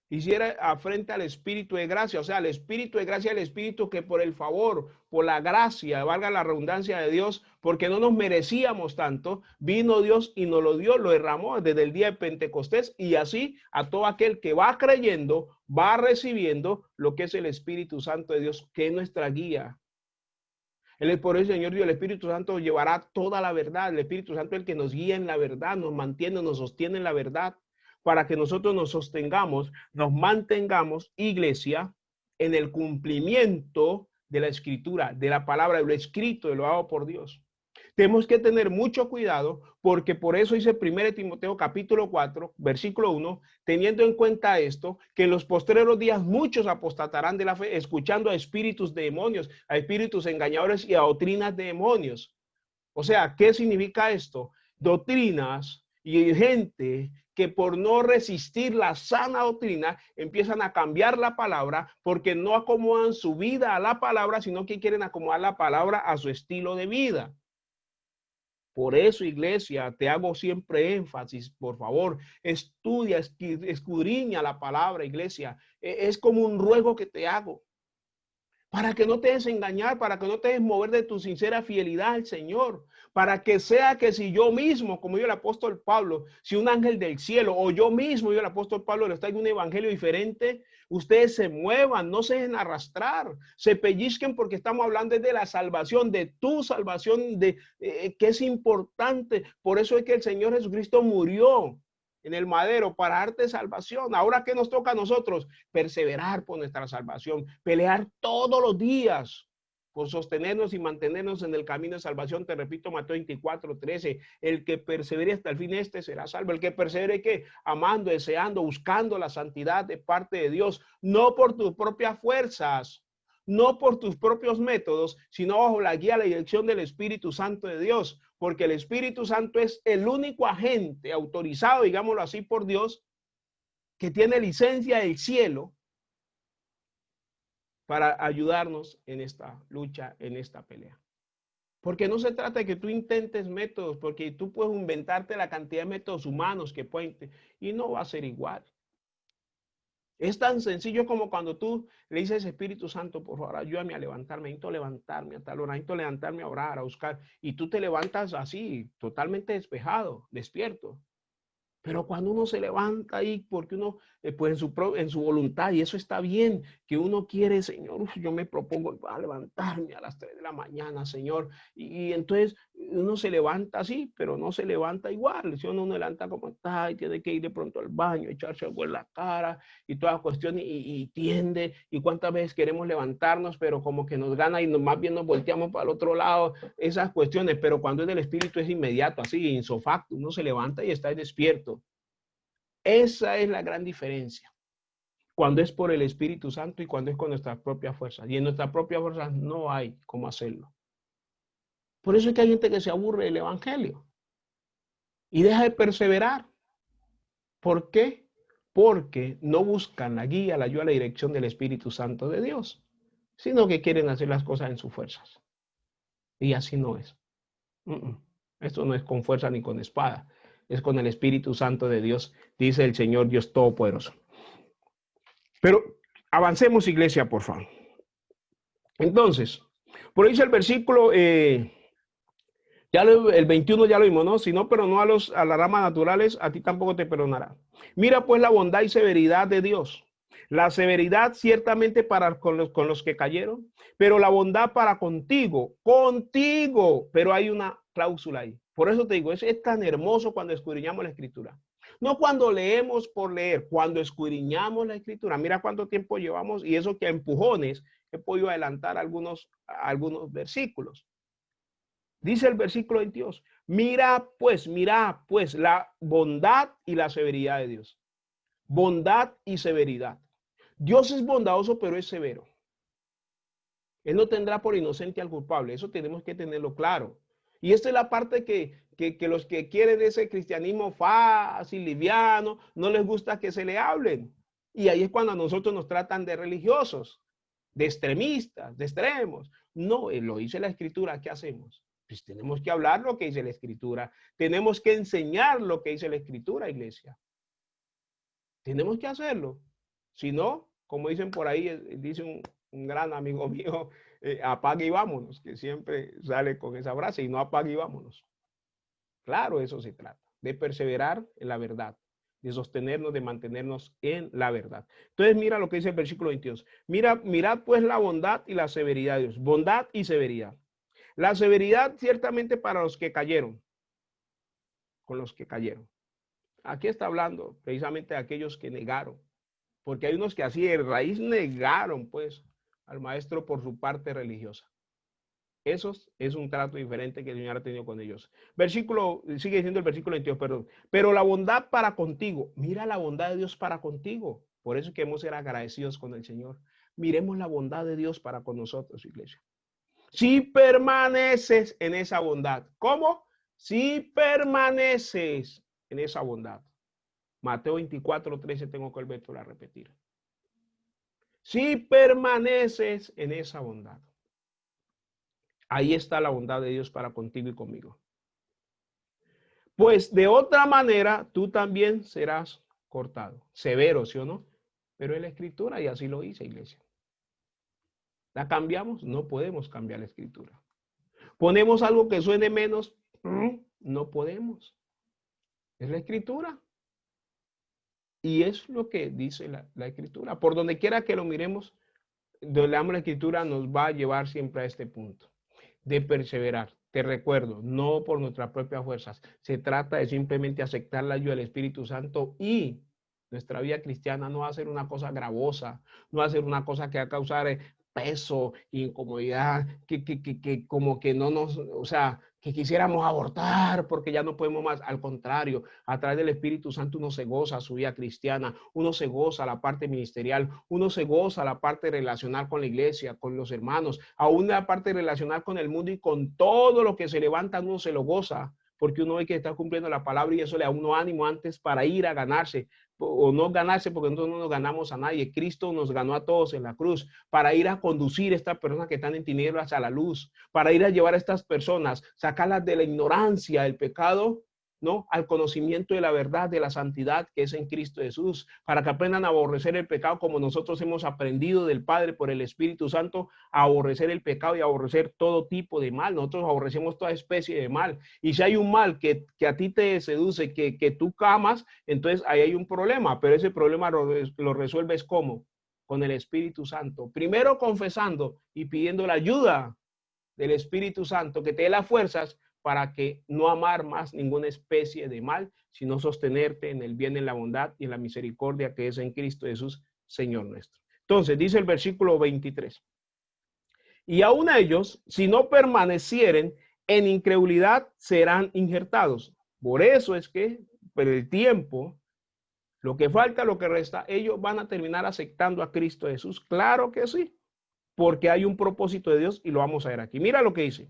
Hiciera frente al Espíritu de gracia, o sea, el Espíritu de gracia, el Espíritu que por el favor, por la gracia, valga la redundancia de Dios, porque no nos merecíamos tanto, vino Dios y nos lo dio, lo derramó desde el día de Pentecostés, y así a todo aquel que va creyendo, va recibiendo lo que es el Espíritu Santo de Dios, que es nuestra guía. Por eso el Señor Dios, el Espíritu Santo llevará toda la verdad, el Espíritu Santo es el que nos guía en la verdad, nos mantiene, nos sostiene en la verdad, para que nosotros nos sostengamos, nos mantengamos, iglesia, en el cumplimiento de la Escritura, de la palabra, de lo escrito, de lo dado por Dios. Tenemos que tener mucho cuidado, porque por eso dice 1 Timoteo capítulo 4, versículo 1, teniendo en cuenta esto, que en los postreros días muchos apostatarán de la fe, escuchando a espíritus de demonios, a espíritus engañadores y a doctrinas de demonios. O sea, ¿qué significa esto? Doctrinas y gente que por no resistir la sana doctrina empiezan a cambiar la palabra porque no acomodan su vida a la palabra, sino que quieren acomodar la palabra a su estilo de vida. Por eso, iglesia, te hago siempre énfasis, por favor, estudia, escudriña la palabra, iglesia. Es como un ruego que te hago, para que no te dejes engañar, para que no te dejes mover de tu sincera fidelidad al Señor, para que sea que si yo mismo, como yo el apóstol Pablo, si un ángel del cielo o yo mismo, yo el apóstol Pablo, les traigo un evangelio diferente, ustedes se muevan, no se dejen arrastrar, se pellizquen, porque estamos hablando de la salvación, de tu salvación, que es importante. Por eso es que el Señor Jesucristo murió en el madero para darte salvación. Ahora, ¿qué nos toca a nosotros? Perseverar por nuestra salvación, pelear todos los días por sostenernos y mantenernos en el camino de salvación. Te repito, Mateo 24, 13, el que persevere hasta el fin, este será salvo. El que persevere, ¿qué? Amando, deseando, buscando la santidad de parte de Dios, no por tus propias fuerzas, no por tus propios métodos, sino bajo la guía, la dirección del Espíritu Santo de Dios, porque el Espíritu Santo es el único agente autorizado, digámoslo así, por Dios, que tiene licencia del cielo para ayudarnos en esta lucha, en esta pelea. Porque no se trata de que tú intentes métodos, porque tú puedes inventarte la cantidad de métodos humanos que pueden, y no va a ser igual. Es tan sencillo como cuando tú le dices, Espíritu Santo, por favor, ayúdame a levantarme, necesito levantarme a tal hora, necesito levantarme a orar, a buscar, y tú te levantas así, totalmente despejado, despierto. Pero cuando uno se levanta ahí, porque uno, pues en su voluntad, y eso está bien, que uno quiere, Señor, yo me propongo a levantarme a las 3 de la mañana, Señor, y entonces uno se levanta así, pero no se levanta igual, si uno levanta como está, y tiene que ir de pronto al baño, echarse algo en la cara, y toda la cuestión, y tiende, y cuántas veces queremos levantarnos, pero como que nos gana, y más bien nos volteamos para el otro lado, esas cuestiones, pero cuando es del Espíritu es inmediato, así, insofacto, uno se levanta y está despierto. Esa es la gran diferencia. Cuando es por el Espíritu Santo y cuando es con nuestras propias fuerzas. Y en nuestras propias fuerzas no hay cómo hacerlo. Por eso es que hay gente que se aburre del Evangelio y deja de perseverar. ¿Por qué? Porque no buscan la guía, la ayuda, la dirección del Espíritu Santo de Dios, sino que quieren hacer las cosas en sus fuerzas. Y así no es. Esto no es con fuerza ni con espada. Es con el Espíritu Santo de Dios, dice el Señor Dios Todopoderoso. Pero avancemos, iglesia, por favor. Entonces, por ahí dice el versículo, el 21 ya lo vimos, ¿no? Si no perdonó a las ramas naturales, a ti tampoco te perdonará. Mira pues la bondad y severidad de Dios. La severidad ciertamente para con los que cayeron, pero la bondad para contigo, pero hay una cláusula ahí. Por eso te digo, es tan hermoso cuando escudriñamos la Escritura. No cuando leemos por leer, cuando escudriñamos la Escritura. Mira cuánto tiempo llevamos, y eso que a empujones he podido adelantar algunos versículos. Dice el versículo 22, mira pues la bondad y la severidad de Dios. Bondad y severidad. Dios es bondadoso, pero es severo. Él no tendrá por inocente al culpable. Eso tenemos que tenerlo claro. Y esta es la parte que los que quieren ese cristianismo fácil, liviano, no les gusta que se le hablen. Y ahí es cuando a nosotros nos tratan de religiosos, de extremistas, de extremos. No, lo dice la Escritura, ¿qué hacemos? Pues tenemos que hablar lo que dice la Escritura. Tenemos que enseñar lo que dice la Escritura, iglesia. Tenemos que hacerlo. Si no, como dicen por ahí, dice un gran amigo mío, apague y vámonos, que siempre sale con esa frase, y no apague y vámonos. Claro, eso se trata, de perseverar en la verdad, de sostenernos, de mantenernos en la verdad. Entonces mira lo que dice el versículo 22. Mirad pues la bondad y la severidad de Dios. Bondad y severidad. La severidad ciertamente para los que cayeron, con los que cayeron. Aquí está hablando precisamente de aquellos que negaron, porque hay unos que así de raíz negaron pues al maestro por su parte religiosa. Eso es un trato diferente que el Señor ha tenido con ellos. Sigue diciendo el versículo 22, perdón. Pero la bondad para contigo, mira la bondad de Dios para contigo. Por eso es que hemos de ser agradecidos con el Señor. Miremos la bondad de Dios para con nosotros, iglesia. Si permaneces en esa bondad. ¿Cómo? Si permaneces en esa bondad. Mateo 24, 13, tengo que volver a repetir. Si permaneces en esa bondad. Ahí está la bondad de Dios para contigo y conmigo. Pues de otra manera, tú también serás cortado. Severo, ¿sí o no? Pero es la Escritura y así lo dice, iglesia. ¿La cambiamos? No podemos cambiar la Escritura. ¿Ponemos algo que suene menos? No podemos. Es la Escritura. Y es lo que dice la Escritura. Por donde quiera que lo miremos, donde leamos la Escritura nos va a llevar siempre a este punto de perseverar. Te recuerdo, no por nuestras propias fuerzas. Se trata de simplemente aceptar la ayuda del Espíritu Santo y nuestra vida cristiana no va a ser una cosa gravosa, no va a ser una cosa que va a causar peso, incomodidad, que como que no nos, o sea, que quisiéramos abortar porque ya no podemos más. Al contrario, a través del Espíritu Santo uno se goza su vida cristiana, uno se goza la parte ministerial, uno se goza la parte relacional con la iglesia, con los hermanos, aún la parte relacional con el mundo y con todo lo que se levanta uno se lo goza, porque uno ve que está cumpliendo la palabra y eso le da uno ánimo antes para ir a ganarse o no ganarse, porque nosotros no nos ganamos a nadie. Cristo nos ganó a todos en la cruz para ir a conducir a estas personas que están en tinieblas a la luz, para ir a llevar a estas personas, sacarlas de la ignorancia, del pecado, ¿no? Al conocimiento de la verdad, de la santidad que es en Cristo Jesús, para que aprendan a aborrecer el pecado como nosotros hemos aprendido del Padre por el Espíritu Santo a aborrecer el pecado y a aborrecer todo tipo de mal. Nosotros aborrecemos toda especie de mal. Y si hay un mal que a ti te seduce, que tú camas, entonces ahí hay un problema, pero ese problema lo resuelves ¿cómo? Con el Espíritu Santo. Primero confesando y pidiendo la ayuda del Espíritu Santo que te dé las fuerzas para que no amar más ninguna especie de mal, sino sostenerte en el bien, en la bondad y en la misericordia que es en Cristo Jesús, Señor nuestro. Entonces, dice el versículo 23. Y aún ellos, si no permanecieren en incredulidad, serán injertados. Por eso es que, por el tiempo, lo que falta, lo que resta, ellos van a terminar aceptando a Cristo Jesús. Claro que sí, porque hay un propósito de Dios y lo vamos a ver aquí. Mira lo que dice.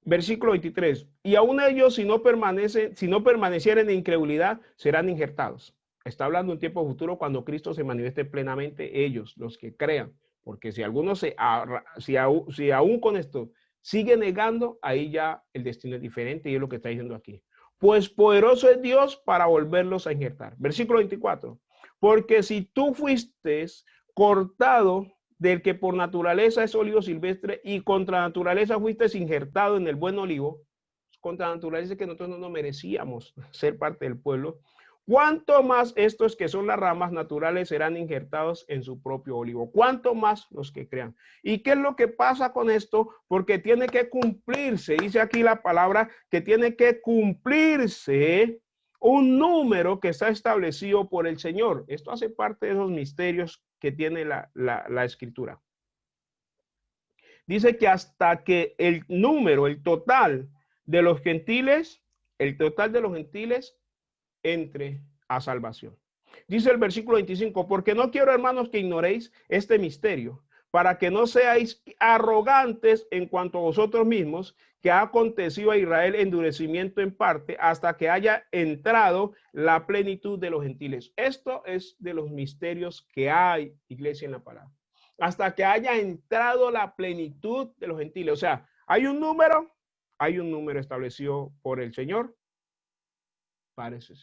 Versículo 23. Y aún ellos, si no permanecieren en incredulidad, serán injertados. Está hablando de un tiempo futuro cuando Cristo se manifieste plenamente, ellos, los que crean. Porque si algunos si aún con esto sigue negando, ahí ya el destino es diferente y es lo que está diciendo aquí. Pues poderoso es Dios para volverlos a injertar. Versículo 24. Porque si tú fuiste cortado del que por naturaleza es olivo silvestre y contra naturaleza fuiste injertado en el buen olivo, contra naturaleza que nosotros no nos merecíamos ser parte del pueblo, cuánto más estos que son las ramas naturales serán injertados en su propio olivo, cuánto más los que crean. ¿Y qué es lo que pasa con esto? Porque tiene que cumplirse, dice aquí la palabra, que tiene que cumplirse un número que está establecido por el Señor. Esto hace parte de esos misterios que tiene la Escritura. Dice que hasta que el número, el total de los gentiles entre a salvación. Dice el versículo 25, porque no quiero, hermanos, que ignoréis este misterio, para que no seáis arrogantes en cuanto a vosotros mismos, que ha acontecido a Israel endurecimiento en parte hasta que haya entrado la plenitud de los gentiles. Esto es de los misterios que hay, iglesia, en la palabra. hasta que haya entrado la plenitud de los gentiles. O sea, hay un número establecido por el Señor. Parece.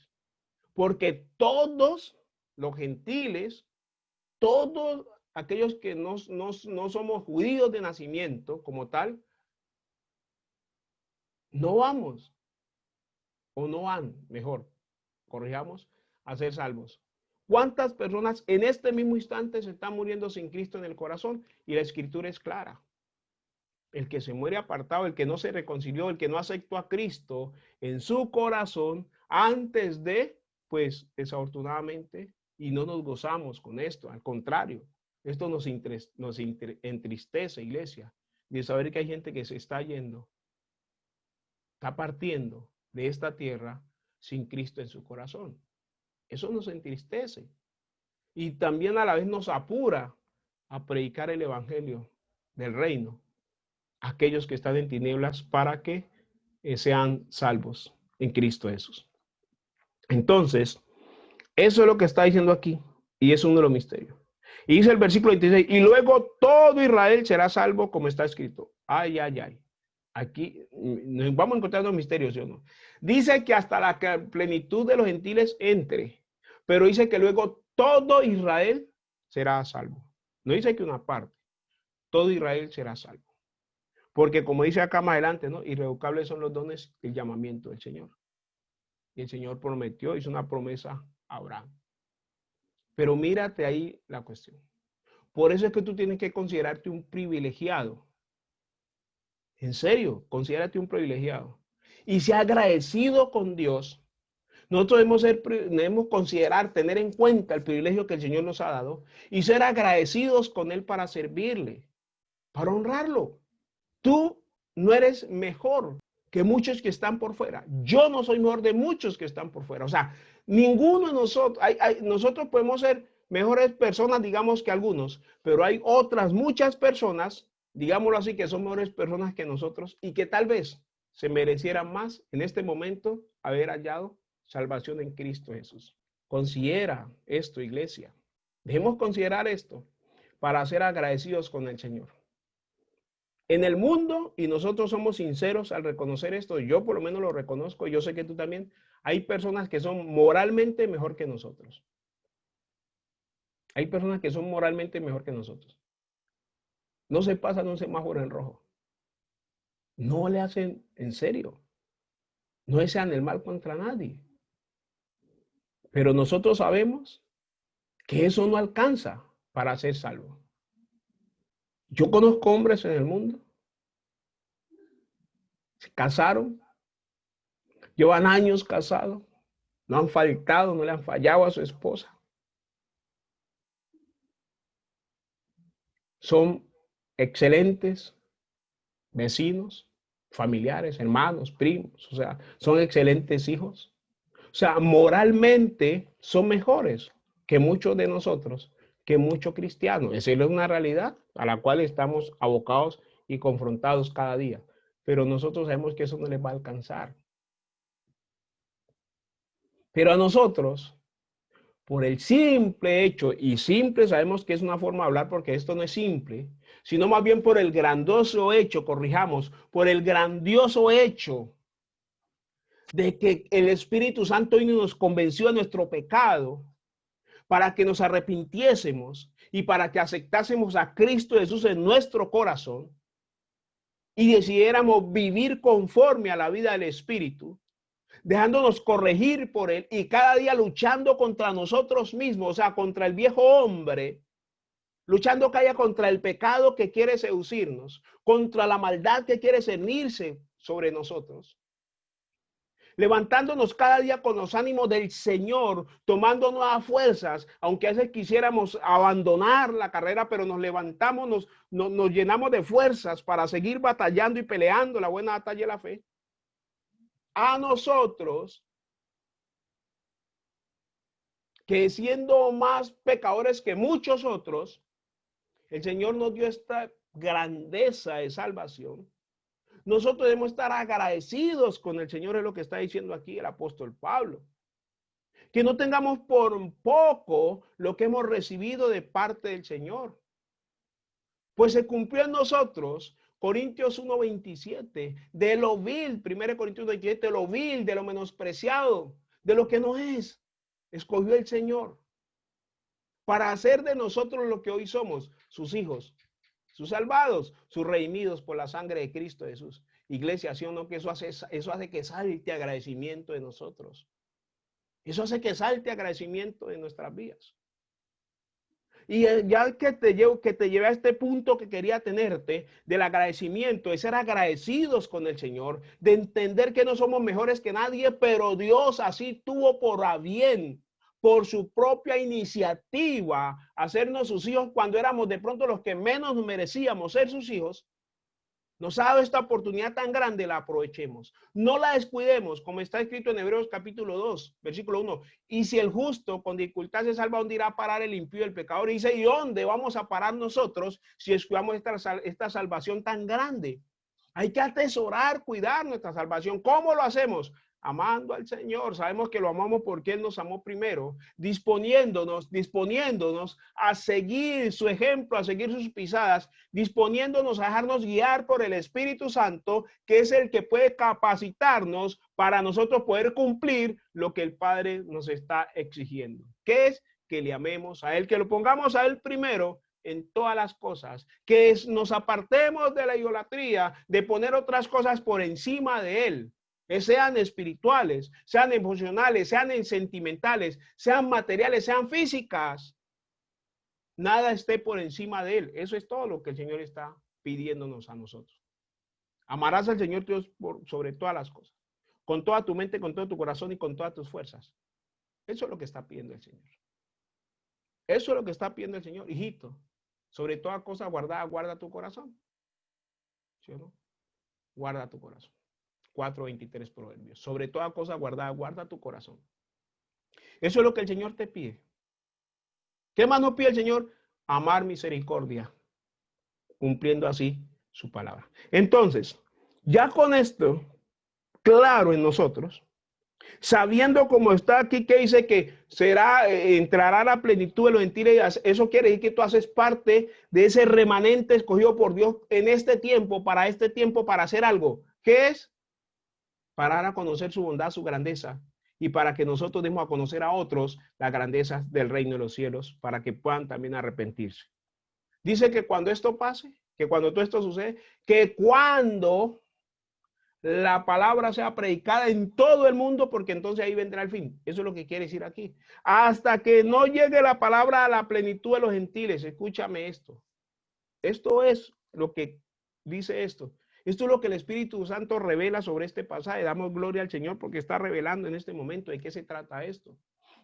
Porque todos los gentiles, todos aquellos que no somos judíos de nacimiento como tal, no vamos, o no van, mejor, corrijamos, a ser salvos. ¿Cuántas personas en este mismo instante se están muriendo sin Cristo en el corazón? Y la escritura es clara. El que se muere apartado, el que no se reconcilió, el que no aceptó a Cristo en su corazón antes de, pues desafortunadamente, y no nos gozamos con esto, al contrario, esto nos entristece, iglesia, de saber que hay gente que se está yendo, está partiendo de esta tierra sin Cristo en su corazón. Eso nos entristece y también a la vez nos apura a predicar el evangelio del reino a aquellos que están en tinieblas para que sean salvos en Cristo Jesús. Entonces, eso es lo que está diciendo aquí y es uno de los misterios. Y dice el versículo 26, y luego todo Israel será salvo como está escrito. Ay, ay, ay. Aquí nos vamos encontrando misterios, ¿sí o no? Dice que hasta la plenitud de los gentiles entre, pero dice que luego todo Israel será salvo. No dice que una parte, todo Israel será salvo. Porque como dice acá más adelante, ¿no? Irrevocables son los dones del llamamiento del Señor. Y el Señor prometió, hizo una promesa a Abraham. Pero mírate ahí la cuestión. Por eso es que tú tienes que considerarte un privilegiado. En serio, considérate un privilegiado. Y sea agradecido con Dios. Nosotros debemos considerar, tener en cuenta el privilegio que el Señor nos ha dado y ser agradecidos con Él para servirle, para honrarlo. Tú no eres mejor que muchos que están por fuera. Yo no soy mejor de muchos que están por fuera. O sea, ninguno de nosotros, nosotros podemos ser mejores personas, digamos, que algunos, pero hay otras muchas personas, digámoslo así, que son mejores personas que nosotros y que tal vez se merecieran más en este momento haber hallado salvación en Cristo Jesús. Considera esto, iglesia. Debemos considerar esto para ser agradecidos con el Señor. En el mundo, y nosotros somos sinceros al reconocer esto, yo por lo menos lo reconozco, yo sé que tú también, hay personas que son moralmente mejor que nosotros. Hay personas que son moralmente mejor que nosotros. No se pasan un semáforo en rojo. No le hacen en serio. No desean el mal contra nadie. Pero nosotros sabemos que eso no alcanza para ser salvo. Yo conozco hombres en el mundo, se casaron, llevan años casados, no han faltado, no le han fallado a su esposa. Son excelentes vecinos, familiares, hermanos, primos, o sea, son excelentes hijos. O sea, moralmente son mejores que muchos de nosotros, que muchos cristianos. Esa es una realidad a la cual estamos abocados y confrontados cada día. Pero nosotros sabemos que eso no les va a alcanzar. Pero a nosotros, por el simple hecho, y simple sabemos que es una forma de hablar porque esto no es simple, sino más bien por el grandioso hecho, corrijamos, por el grandioso hecho de que el Espíritu Santo hoy nos convenció de nuestro pecado para que nos arrepintiésemos y para que aceptásemos a Cristo Jesús en nuestro corazón y decidiéramos vivir conforme a la vida del Espíritu, dejándonos corregir por Él y cada día luchando contra nosotros mismos, o sea, contra el viejo hombre, luchando cada día contra el pecado que quiere seducirnos, contra la maldad que quiere cernirse sobre nosotros. Levantándonos cada día con los ánimos del Señor, tomando nuevas fuerzas, aunque a veces quisiéramos abandonar la carrera, pero nos levantamos, nos llenamos de fuerzas para seguir batallando y peleando la buena batalla de la fe. A nosotros, que siendo más pecadores que muchos otros, el Señor nos dio esta grandeza de salvación. Nosotros debemos estar agradecidos con el Señor, es lo que está diciendo aquí el apóstol Pablo. Que no tengamos por poco lo que hemos recibido de parte del Señor. Pues se cumplió en nosotros, Corintios 1:27, de lo vil, 1 Corintios 27, de lo vil, de lo menospreciado, de lo que no es. Escogió el Señor para hacer de nosotros lo que hoy somos, sus hijos, sus salvados, sus redimidos por la sangre de Cristo Jesús. Iglesia, ¿sí o no? Que eso hace que salte agradecimiento de nosotros. Eso hace que salte agradecimiento de nuestras vidas. Y ya que te llevé a este punto que quería tenerte, del agradecimiento, de ser agradecidos con el Señor, de entender que no somos mejores que nadie, pero Dios así tuvo por a bien, por su propia iniciativa, hacernos sus hijos cuando éramos de pronto los que menos merecíamos ser sus hijos. Nos ha dado esta oportunidad tan grande, la aprovechemos. No la descuidemos, como está escrito en Hebreos capítulo 2, versículo 1. Y si el justo con dificultad se salva, ¿dónde irá a parar el impío, el pecador? Y dice, ¿y dónde vamos a parar nosotros si descuidamos esta salvación tan grande? Hay que atesorar, cuidar nuestra salvación. ¿Cómo lo hacemos? Amando al Señor. Sabemos que lo amamos porque Él nos amó primero, disponiéndonos a seguir su ejemplo, a seguir sus pisadas, disponiéndonos a dejarnos guiar por el Espíritu Santo, que es el que puede capacitarnos para nosotros poder cumplir lo que el Padre nos está exigiendo. ¿Qué es? Que le amemos a Él, que lo pongamos a Él primero en todas las cosas, que nos apartemos de la idolatría, de poner otras cosas por encima de Él, que sean espirituales, sean emocionales, sean sentimentales, sean materiales, sean físicas. Nada esté por encima de Él. Eso es todo lo que el Señor está pidiéndonos a nosotros. Amarás al Señor Dios sobre todas las cosas, con toda tu mente, con todo tu corazón y con todas tus fuerzas. Eso es lo que está pidiendo el Señor. Eso es lo que está pidiendo el Señor. Hijito, sobre toda cosa guardada, guarda tu corazón. ¿Sí o no? Guarda tu corazón. 4:23 Proverbios. Sobre toda cosa guardada, guarda tu corazón. Eso es lo que el Señor te pide. ¿Qué más nos pide el Señor? Amar misericordia, cumpliendo así su palabra. Entonces, ya con esto claro en nosotros, sabiendo cómo está aquí, que dice que entrará la plenitud de los gentiles, eso quiere decir que tú haces parte de ese remanente escogido por Dios en este tiempo, para hacer algo. ¿Qué es? Para dar a conocer su bondad, su grandeza, y para que nosotros demos a conocer a otros la grandeza del reino de los cielos, para que puedan también arrepentirse. Dice que cuando esto pase, que cuando todo esto sucede, que cuando la palabra sea predicada en todo el mundo, porque entonces ahí vendrá el fin. Eso es lo que quiere decir aquí. Hasta que no llegue la palabra a la plenitud de los gentiles. Escúchame esto. Esto es lo que dice esto. Esto es lo que el Espíritu Santo revela sobre este pasaje. Damos gloria al Señor porque está revelando en este momento de qué se trata esto.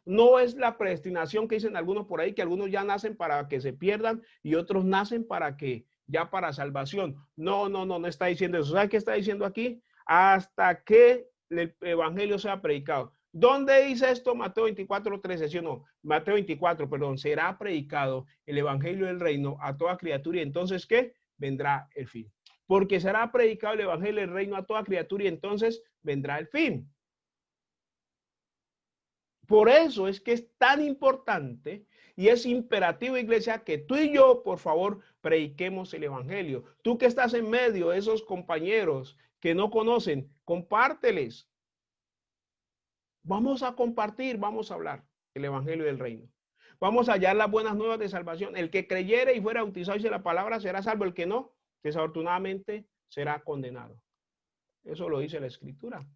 No es la predestinación que dicen algunos por ahí, que algunos ya nacen para que se pierdan y otros nacen para que ya para salvación. No está diciendo eso. ¿Sabes qué está diciendo aquí? Hasta que el evangelio sea predicado. ¿Dónde dice esto? Mateo 24:13, ¿sí o no? Mateo 24, perdón, será predicado el evangelio del reino a toda criatura y entonces, ¿qué? Vendrá el fin. Porque será predicado el evangelio del reino a toda criatura y entonces vendrá el fin. Por eso es que es tan importante y es imperativo, iglesia, que tú y yo, por favor, prediquemos el evangelio. Tú que estás en medio de esos compañeros que no conocen, compárteles. Vamos a compartir, vamos a hablar el evangelio del reino. Vamos a hallar las buenas nuevas de salvación. El que creyere y fuera bautizado y la palabra será salvo. El que no, desafortunadamente, será condenado. Eso lo dice la Escritura.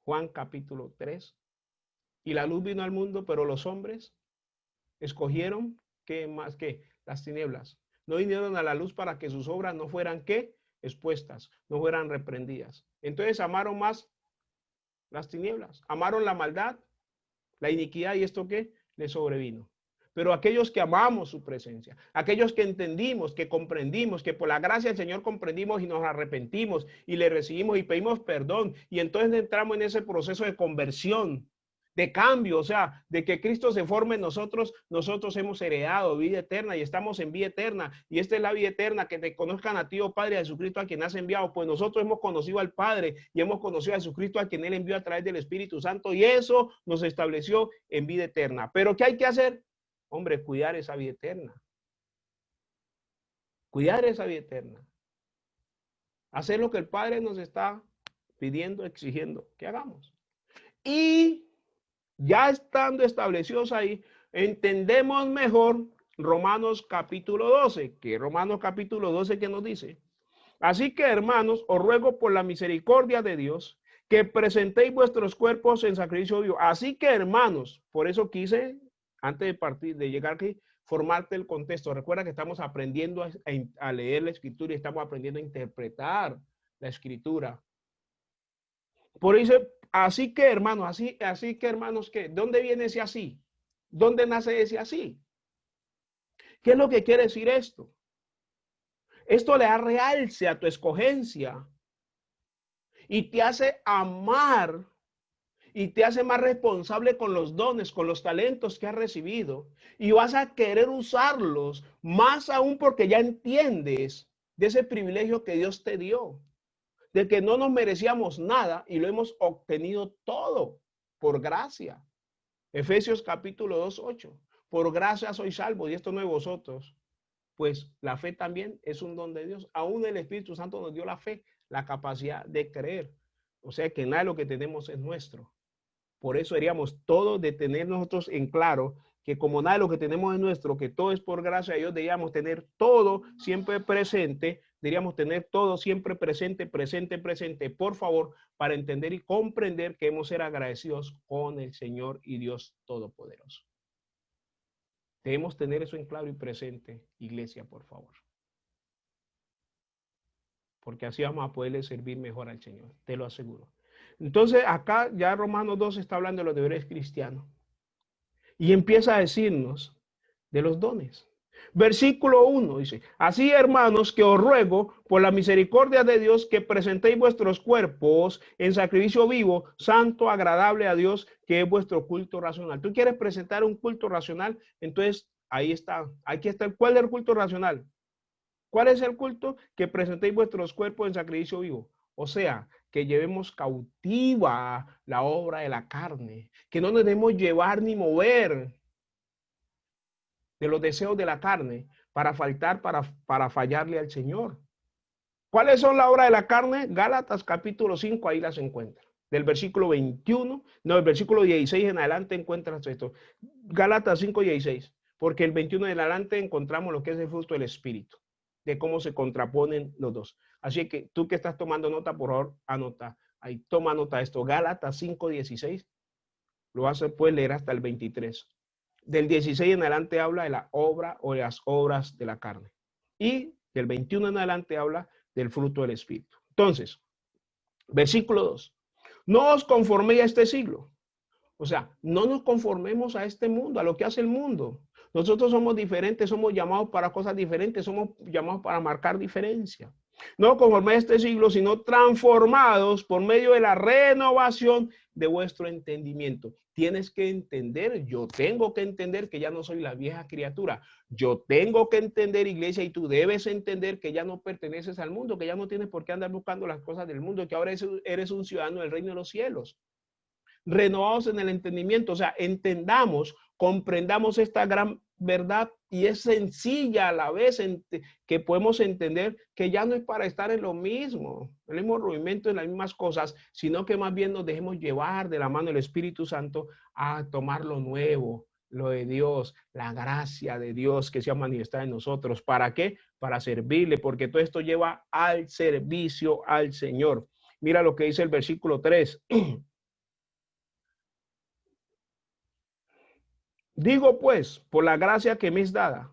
Juan capítulo 3. Y la luz vino al mundo, pero los hombres escogieron que más que las tinieblas. No vinieron a la luz para que sus obras no fueran ¿qué? Expuestas, no fueran reprendidas. Entonces amaron más las tinieblas, amaron la maldad, la iniquidad y esto ¿qué? Les sobrevino. Pero aquellos que amamos su presencia, aquellos que entendimos, que comprendimos, que por la gracia del Señor comprendimos y nos arrepentimos y le recibimos y pedimos perdón y entonces entramos en ese proceso de conversión, de cambio, o sea, de que Cristo se forme en nosotros, nosotros hemos heredado vida eterna y estamos en vida eterna. Y esta es la vida eterna, que te conozcan a ti, oh Padre, a Jesucristo, a quien has enviado. Pues nosotros hemos conocido al Padre y hemos conocido a Jesucristo, a quien Él envió a través del Espíritu Santo. Y eso nos estableció en vida eterna. Pero ¿qué hay que hacer? Hombre, cuidar esa vida eterna. Cuidar esa vida eterna. Hacer lo que el Padre nos está pidiendo, exigiendo que hagamos. Y ya estando establecidos ahí, entendemos mejor Romanos capítulo 12, que Romanos capítulo 12 que nos dice: así que, hermanos, os ruego por la misericordia de Dios que presentéis vuestros cuerpos en sacrificio vivo. Así que, hermanos, por eso quise, antes de partir, de llegar aquí, formarte el contexto. Recuerda que estamos aprendiendo a leer la escritura y estamos aprendiendo a interpretar la escritura. Por eso, así que, hermanos, así que, hermanos, ¿qué? ¿Dónde viene ese así? ¿Dónde nace ese así? ¿Qué es lo que quiere decir esto? Esto le da realce a tu escogencia y te hace amar y te hace más responsable con los dones, con los talentos que has recibido, y vas a querer usarlos más aún porque ya entiendes de ese privilegio que Dios te dio, de que no nos merecíamos nada y lo hemos obtenido todo por gracia. Efesios capítulo 2, 8. Por gracia sois salvos, y esto no es vosotros, pues la fe también es un don de Dios. Aún el Espíritu Santo nos dio la fe, la capacidad de creer. O sea que nada de lo que tenemos es nuestro. Por eso deberíamos todos de tener nosotros en claro que como nada de lo que tenemos es nuestro, que todo es por gracia de Dios, deberíamos tener todo siempre presente, deberíamos tener todo siempre presente, por favor, para entender y comprender que hemos de ser agradecidos con el Señor y Dios Todopoderoso. Debemos tener eso en claro y presente, iglesia, por favor. Porque así vamos a poderle servir mejor al Señor, te lo aseguro. Entonces, acá ya Romanos 2 está hablando de los deberes cristianos. Y empieza a decirnos de los dones. Versículo 1 dice: así, hermanos, que os ruego por la misericordia de Dios que presentéis vuestros cuerpos en sacrificio vivo, santo, agradable a Dios, que es vuestro culto racional. ¿Tú quieres presentar un culto racional? Entonces, ahí está. Aquí está. ¿Cuál es el culto racional? ¿Cuál es el culto? Que presentéis vuestros cuerpos en sacrificio vivo. O sea, que llevemos cautiva la obra de la carne, que no nos debemos llevar ni mover de los deseos de la carne para fallarle al Señor. ¿Cuáles son la obra de la carne? Gálatas capítulo 5, ahí las encuentras. Del versículo 21, no, del versículo 16 en adelante encuentras esto. Gálatas 5, 16. Porque el 21 en adelante encontramos lo que es el fruto del Espíritu, de cómo se contraponen los dos. Así que tú que estás tomando nota, por favor, anota. Ahí, toma nota de esto. Gálatas 5, 16. Lo vas a poder leer hasta el 23. Del 16 en adelante habla de la obra o de las obras de la carne. Y del 21 en adelante habla del fruto del Espíritu. Entonces, versículo 2. No os conforméis a este siglo. O sea, no nos conformemos a este mundo, a lo que hace el mundo. Nosotros somos diferentes, somos llamados para cosas diferentes, somos llamados para marcar diferencia. No conforméis a este siglo, sino transformados por medio de la renovación de vuestro entendimiento. Tienes que entender, yo tengo que entender que ya no soy la vieja criatura. Yo tengo que entender, iglesia, y tú debes entender que ya no perteneces al mundo, que ya no tienes por qué andar buscando las cosas del mundo, que ahora eres un ciudadano del reino de los cielos. Renovados en el entendimiento, o sea, entendamos, comprendamos esta gran verdad, y es sencilla a la vez que podemos entender que ya no es para estar en lo mismo, el mismo movimiento, en las mismas cosas, sino que más bien nos dejemos llevar de la mano del Espíritu Santo a tomar lo nuevo, lo de Dios, la gracia de Dios que se ha manifestado en nosotros. ¿Para qué? Para servirle, porque todo esto lleva al servicio al Señor. Mira lo que dice el versículo 3. Digo pues, por la gracia que me es dada,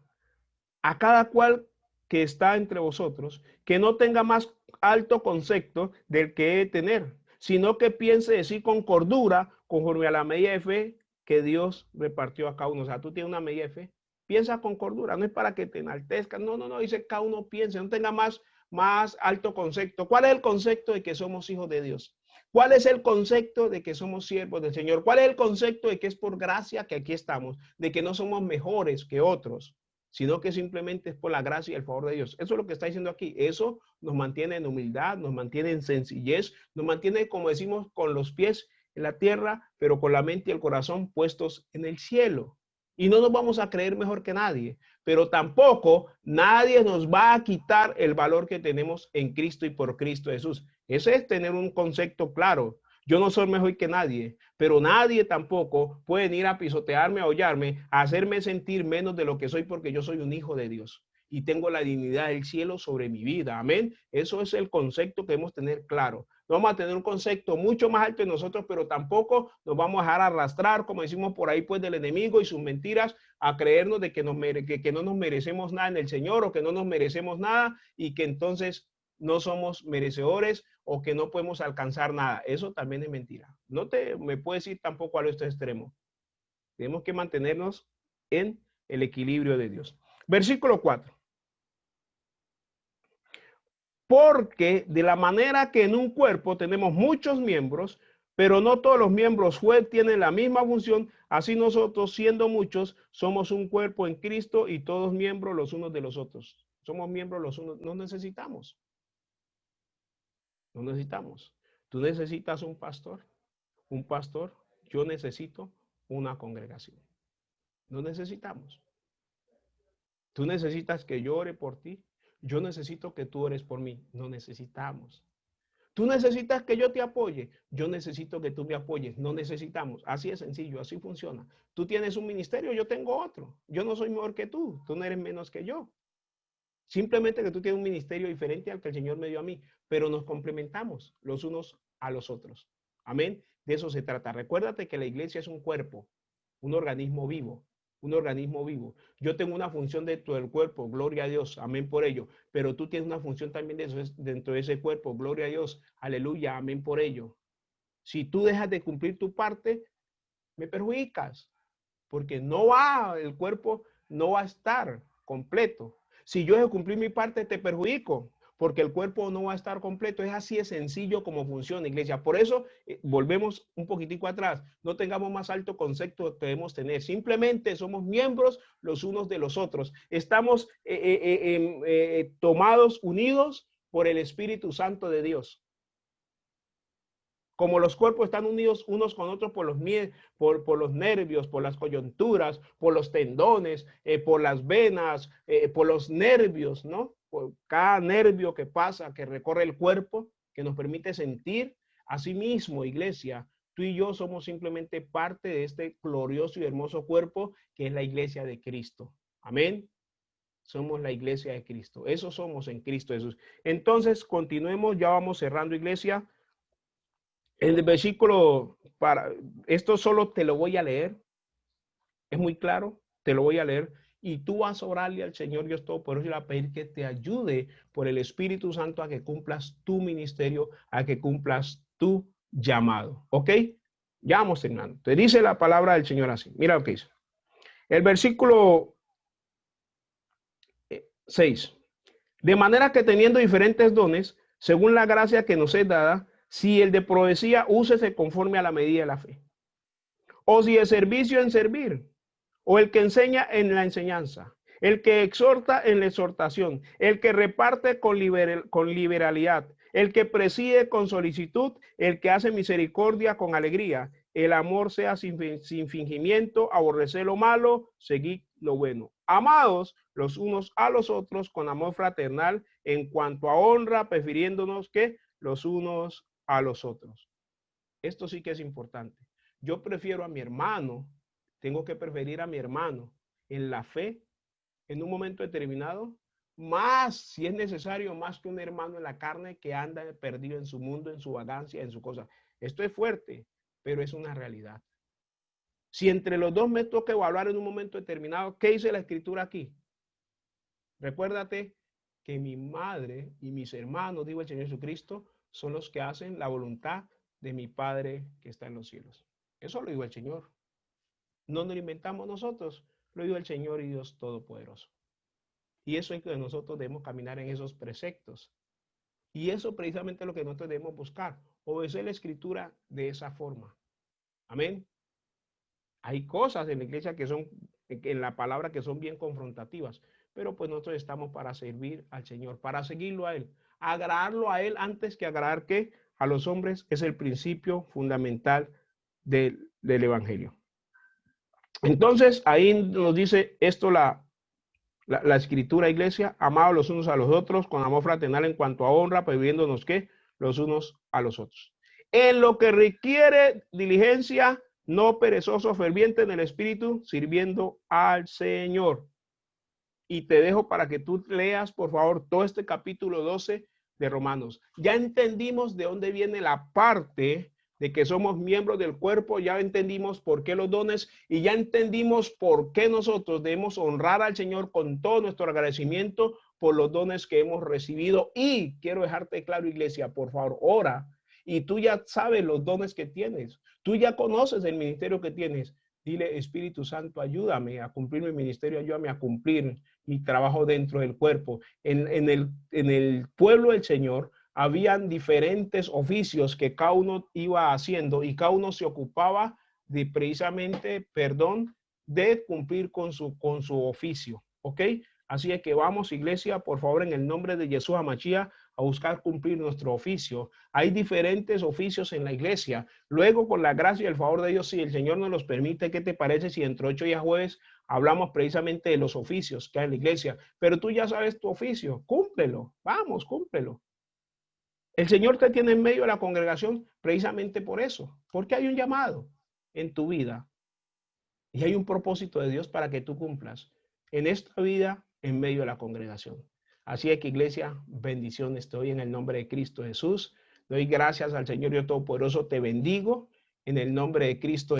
a cada cual que está entre vosotros, que no tenga más alto concepto del que he de tener, sino que piense de sí con cordura, conforme a la medida de fe que Dios repartió a cada uno. O sea, tú tienes una medida de fe, piensa con cordura, no es para que te enaltezcas, no, dice cada uno piense, no tenga más alto concepto. ¿Cuál es el concepto de que somos hijos de Dios? ¿Cuál es el concepto de que somos siervos del Señor? ¿Cuál es el concepto de que es por gracia que aquí estamos? De que no somos mejores que otros, sino que simplemente es por la gracia y el favor de Dios. Eso es lo que está diciendo aquí. Eso nos mantiene en humildad, nos mantiene en sencillez, nos mantiene, como decimos, con los pies en la tierra, pero con la mente y el corazón puestos en el cielo. Y no nos vamos a creer mejor que nadie, pero tampoco nadie nos va a quitar el valor que tenemos en Cristo y por Cristo Jesús. Ese es tener un concepto claro. Yo no soy mejor que nadie, pero nadie tampoco puede ir a pisotearme, a hollarme, a hacerme sentir menos de lo que soy, porque yo soy un hijo de Dios y tengo la dignidad del cielo sobre mi vida. Amén. Eso es el concepto que debemos tener claro. No vamos a tener un concepto mucho más alto de nosotros, pero tampoco nos vamos a dejar arrastrar, como decimos por ahí, pues del enemigo y sus mentiras, a creernos de que no nos merecemos nada en el Señor, o que no nos merecemos nada y que entonces no somos merecedores o que no podemos alcanzar nada. Eso también es mentira. No me puedes ir tampoco a este extremo. Tenemos que mantenernos en el equilibrio de Dios. Versículo 4. Porque de la manera que en un cuerpo tenemos muchos miembros, pero no todos los miembros tienen la misma función, así nosotros, siendo muchos, somos un cuerpo en Cristo y todos miembros los unos de los otros. Somos miembros los unos, no necesitamos. No necesitamos. Tú necesitas un pastor, yo necesito una congregación. No necesitamos. Tú necesitas que yo ore por ti, yo necesito que tú ores por mí. No necesitamos. Tú necesitas que yo te apoye, yo necesito que tú me apoyes. No necesitamos. Así es sencillo, así funciona. Tú tienes un ministerio, yo tengo otro. Yo no soy mejor que tú no eres menos que yo. Simplemente que tú tienes un ministerio diferente al que el Señor me dio a mí, pero nos complementamos los unos a los otros. Amén. De eso se trata. Recuérdate que la iglesia es un cuerpo, un organismo vivo, un organismo vivo. Yo tengo una función dentro del cuerpo, gloria a Dios, amén por ello, pero tú tienes una función también dentro de ese cuerpo, gloria a Dios, aleluya, amén por ello. Si tú dejas de cumplir tu parte, me perjudicas, porque el cuerpo no va a estar completo. Si yo dejo de cumplir mi parte, te perjudico, porque el cuerpo no va a estar completo. Es así de sencillo como funciona, iglesia. Por eso, volvemos un poquitico atrás. No tengamos más alto concepto que debemos tener. Simplemente somos miembros los unos de los otros. Estamos tomados, unidos por el Espíritu Santo de Dios. Como los cuerpos están unidos unos con otros por los nervios, por las coyunturas, por los tendones, por las venas, por los nervios, ¿no? Por cada nervio que pasa, que recorre el cuerpo, que nos permite sentir. Asimismo, iglesia, tú y yo somos simplemente parte de este glorioso y hermoso cuerpo que es la iglesia de Cristo. Amén. Somos la iglesia de Cristo. Eso somos en Cristo Jesús. Entonces, continuemos, ya vamos cerrando, iglesia. El versículo, esto solo te lo voy a leer, es muy claro, te lo voy a leer, y tú vas a orarle al Señor Dios Todopoderoso y le vas a pedir que te ayude por el Espíritu Santo a que cumplas tu ministerio, a que cumplas tu llamado, ¿ok? Ya vamos terminando. Te dice la palabra del Señor así, mira lo que dice. El versículo 6. De manera que teniendo diferentes dones, según la gracia que nos es dada, si el de profecía, úsese conforme a la medida de la fe. O si de servicio, en servir. O el que enseña, en la enseñanza. El que exhorta, en la exhortación. El que reparte con liberalidad. El que preside con solicitud. El que hace misericordia con alegría. El amor sea sin fingimiento. Aborrecer lo malo. Seguid lo bueno. Amados los unos a los otros con amor fraternal, en cuanto a honra, prefiriéndonos que los unos a los otros. Esto sí que es importante. Yo prefiero a mi hermano, tengo que preferir a mi hermano en la fe, en un momento determinado, más, si es necesario, más que un hermano en la carne que anda perdido en su mundo, en su vagancia, en su cosa. Esto es fuerte, pero es una realidad. Si entre los dos me toca evaluar en un momento determinado, ¿qué dice la escritura aquí? Recuérdate que mi madre y mis hermanos, dijo el Señor Jesucristo, son los que hacen la voluntad de mi Padre que está en los cielos. Eso lo dijo el Señor. No nos lo inventamos nosotros, lo dijo el Señor y Dios Todopoderoso. Y eso es que nosotros debemos caminar en esos preceptos. Y eso precisamente es lo que nosotros debemos buscar, obedecer la escritura de esa forma. Amén. Hay cosas en la iglesia que son, en la palabra, que son bien confrontativas, pero pues nosotros estamos para servir al Señor, para seguirlo a Él, agradarlo a Él antes que agradar que a los hombres. Es el principio fundamental del Evangelio. Entonces, ahí nos dice esto la la escritura, iglesia, amados los unos a los otros, con amor fraternal en cuanto a honra, previéndonos que los unos a los otros. En lo que requiere diligencia, no perezoso, ferviente en el espíritu, sirviendo al Señor. Y te dejo para que tú leas, por favor, todo este capítulo 12 de Romanos. Ya entendimos de dónde viene la parte de que somos miembros del cuerpo, ya entendimos por qué los dones y ya entendimos por qué nosotros debemos honrar al Señor con todo nuestro agradecimiento por los dones que hemos recibido. Y quiero dejarte claro, iglesia, por favor, ora. Y tú ya sabes los dones que tienes. Tú ya conoces el ministerio que tienes. Dile, Espíritu Santo, ayúdame a cumplir mi ministerio, ayúdame a cumplir mi trabajo dentro del cuerpo. En el pueblo del Señor habían diferentes oficios que cada uno iba haciendo y cada uno se ocupaba de precisamente, perdón, de cumplir con su oficio, ¿ok? Así es que vamos, iglesia, por favor, en el nombre de Jesús Hamachía, a buscar cumplir nuestro oficio. Hay diferentes oficios en la iglesia. Luego, con la gracia y el favor de Dios, si el Señor nos los permite, ¿qué te parece si dentro de 8 días jueves hablamos precisamente de los oficios que hay en la iglesia? Pero tú ya sabes tu oficio, cúmplelo, vamos, cúmplelo. El Señor te tiene en medio de la congregación precisamente por eso, porque hay un llamado en tu vida y hay un propósito de Dios para que tú cumplas en esta vida en medio de la congregación. Así es que, iglesia, bendiciones te doy en el nombre de Cristo Jesús. Doy gracias al Señor Dios Todopoderoso, te bendigo en el nombre de Cristo.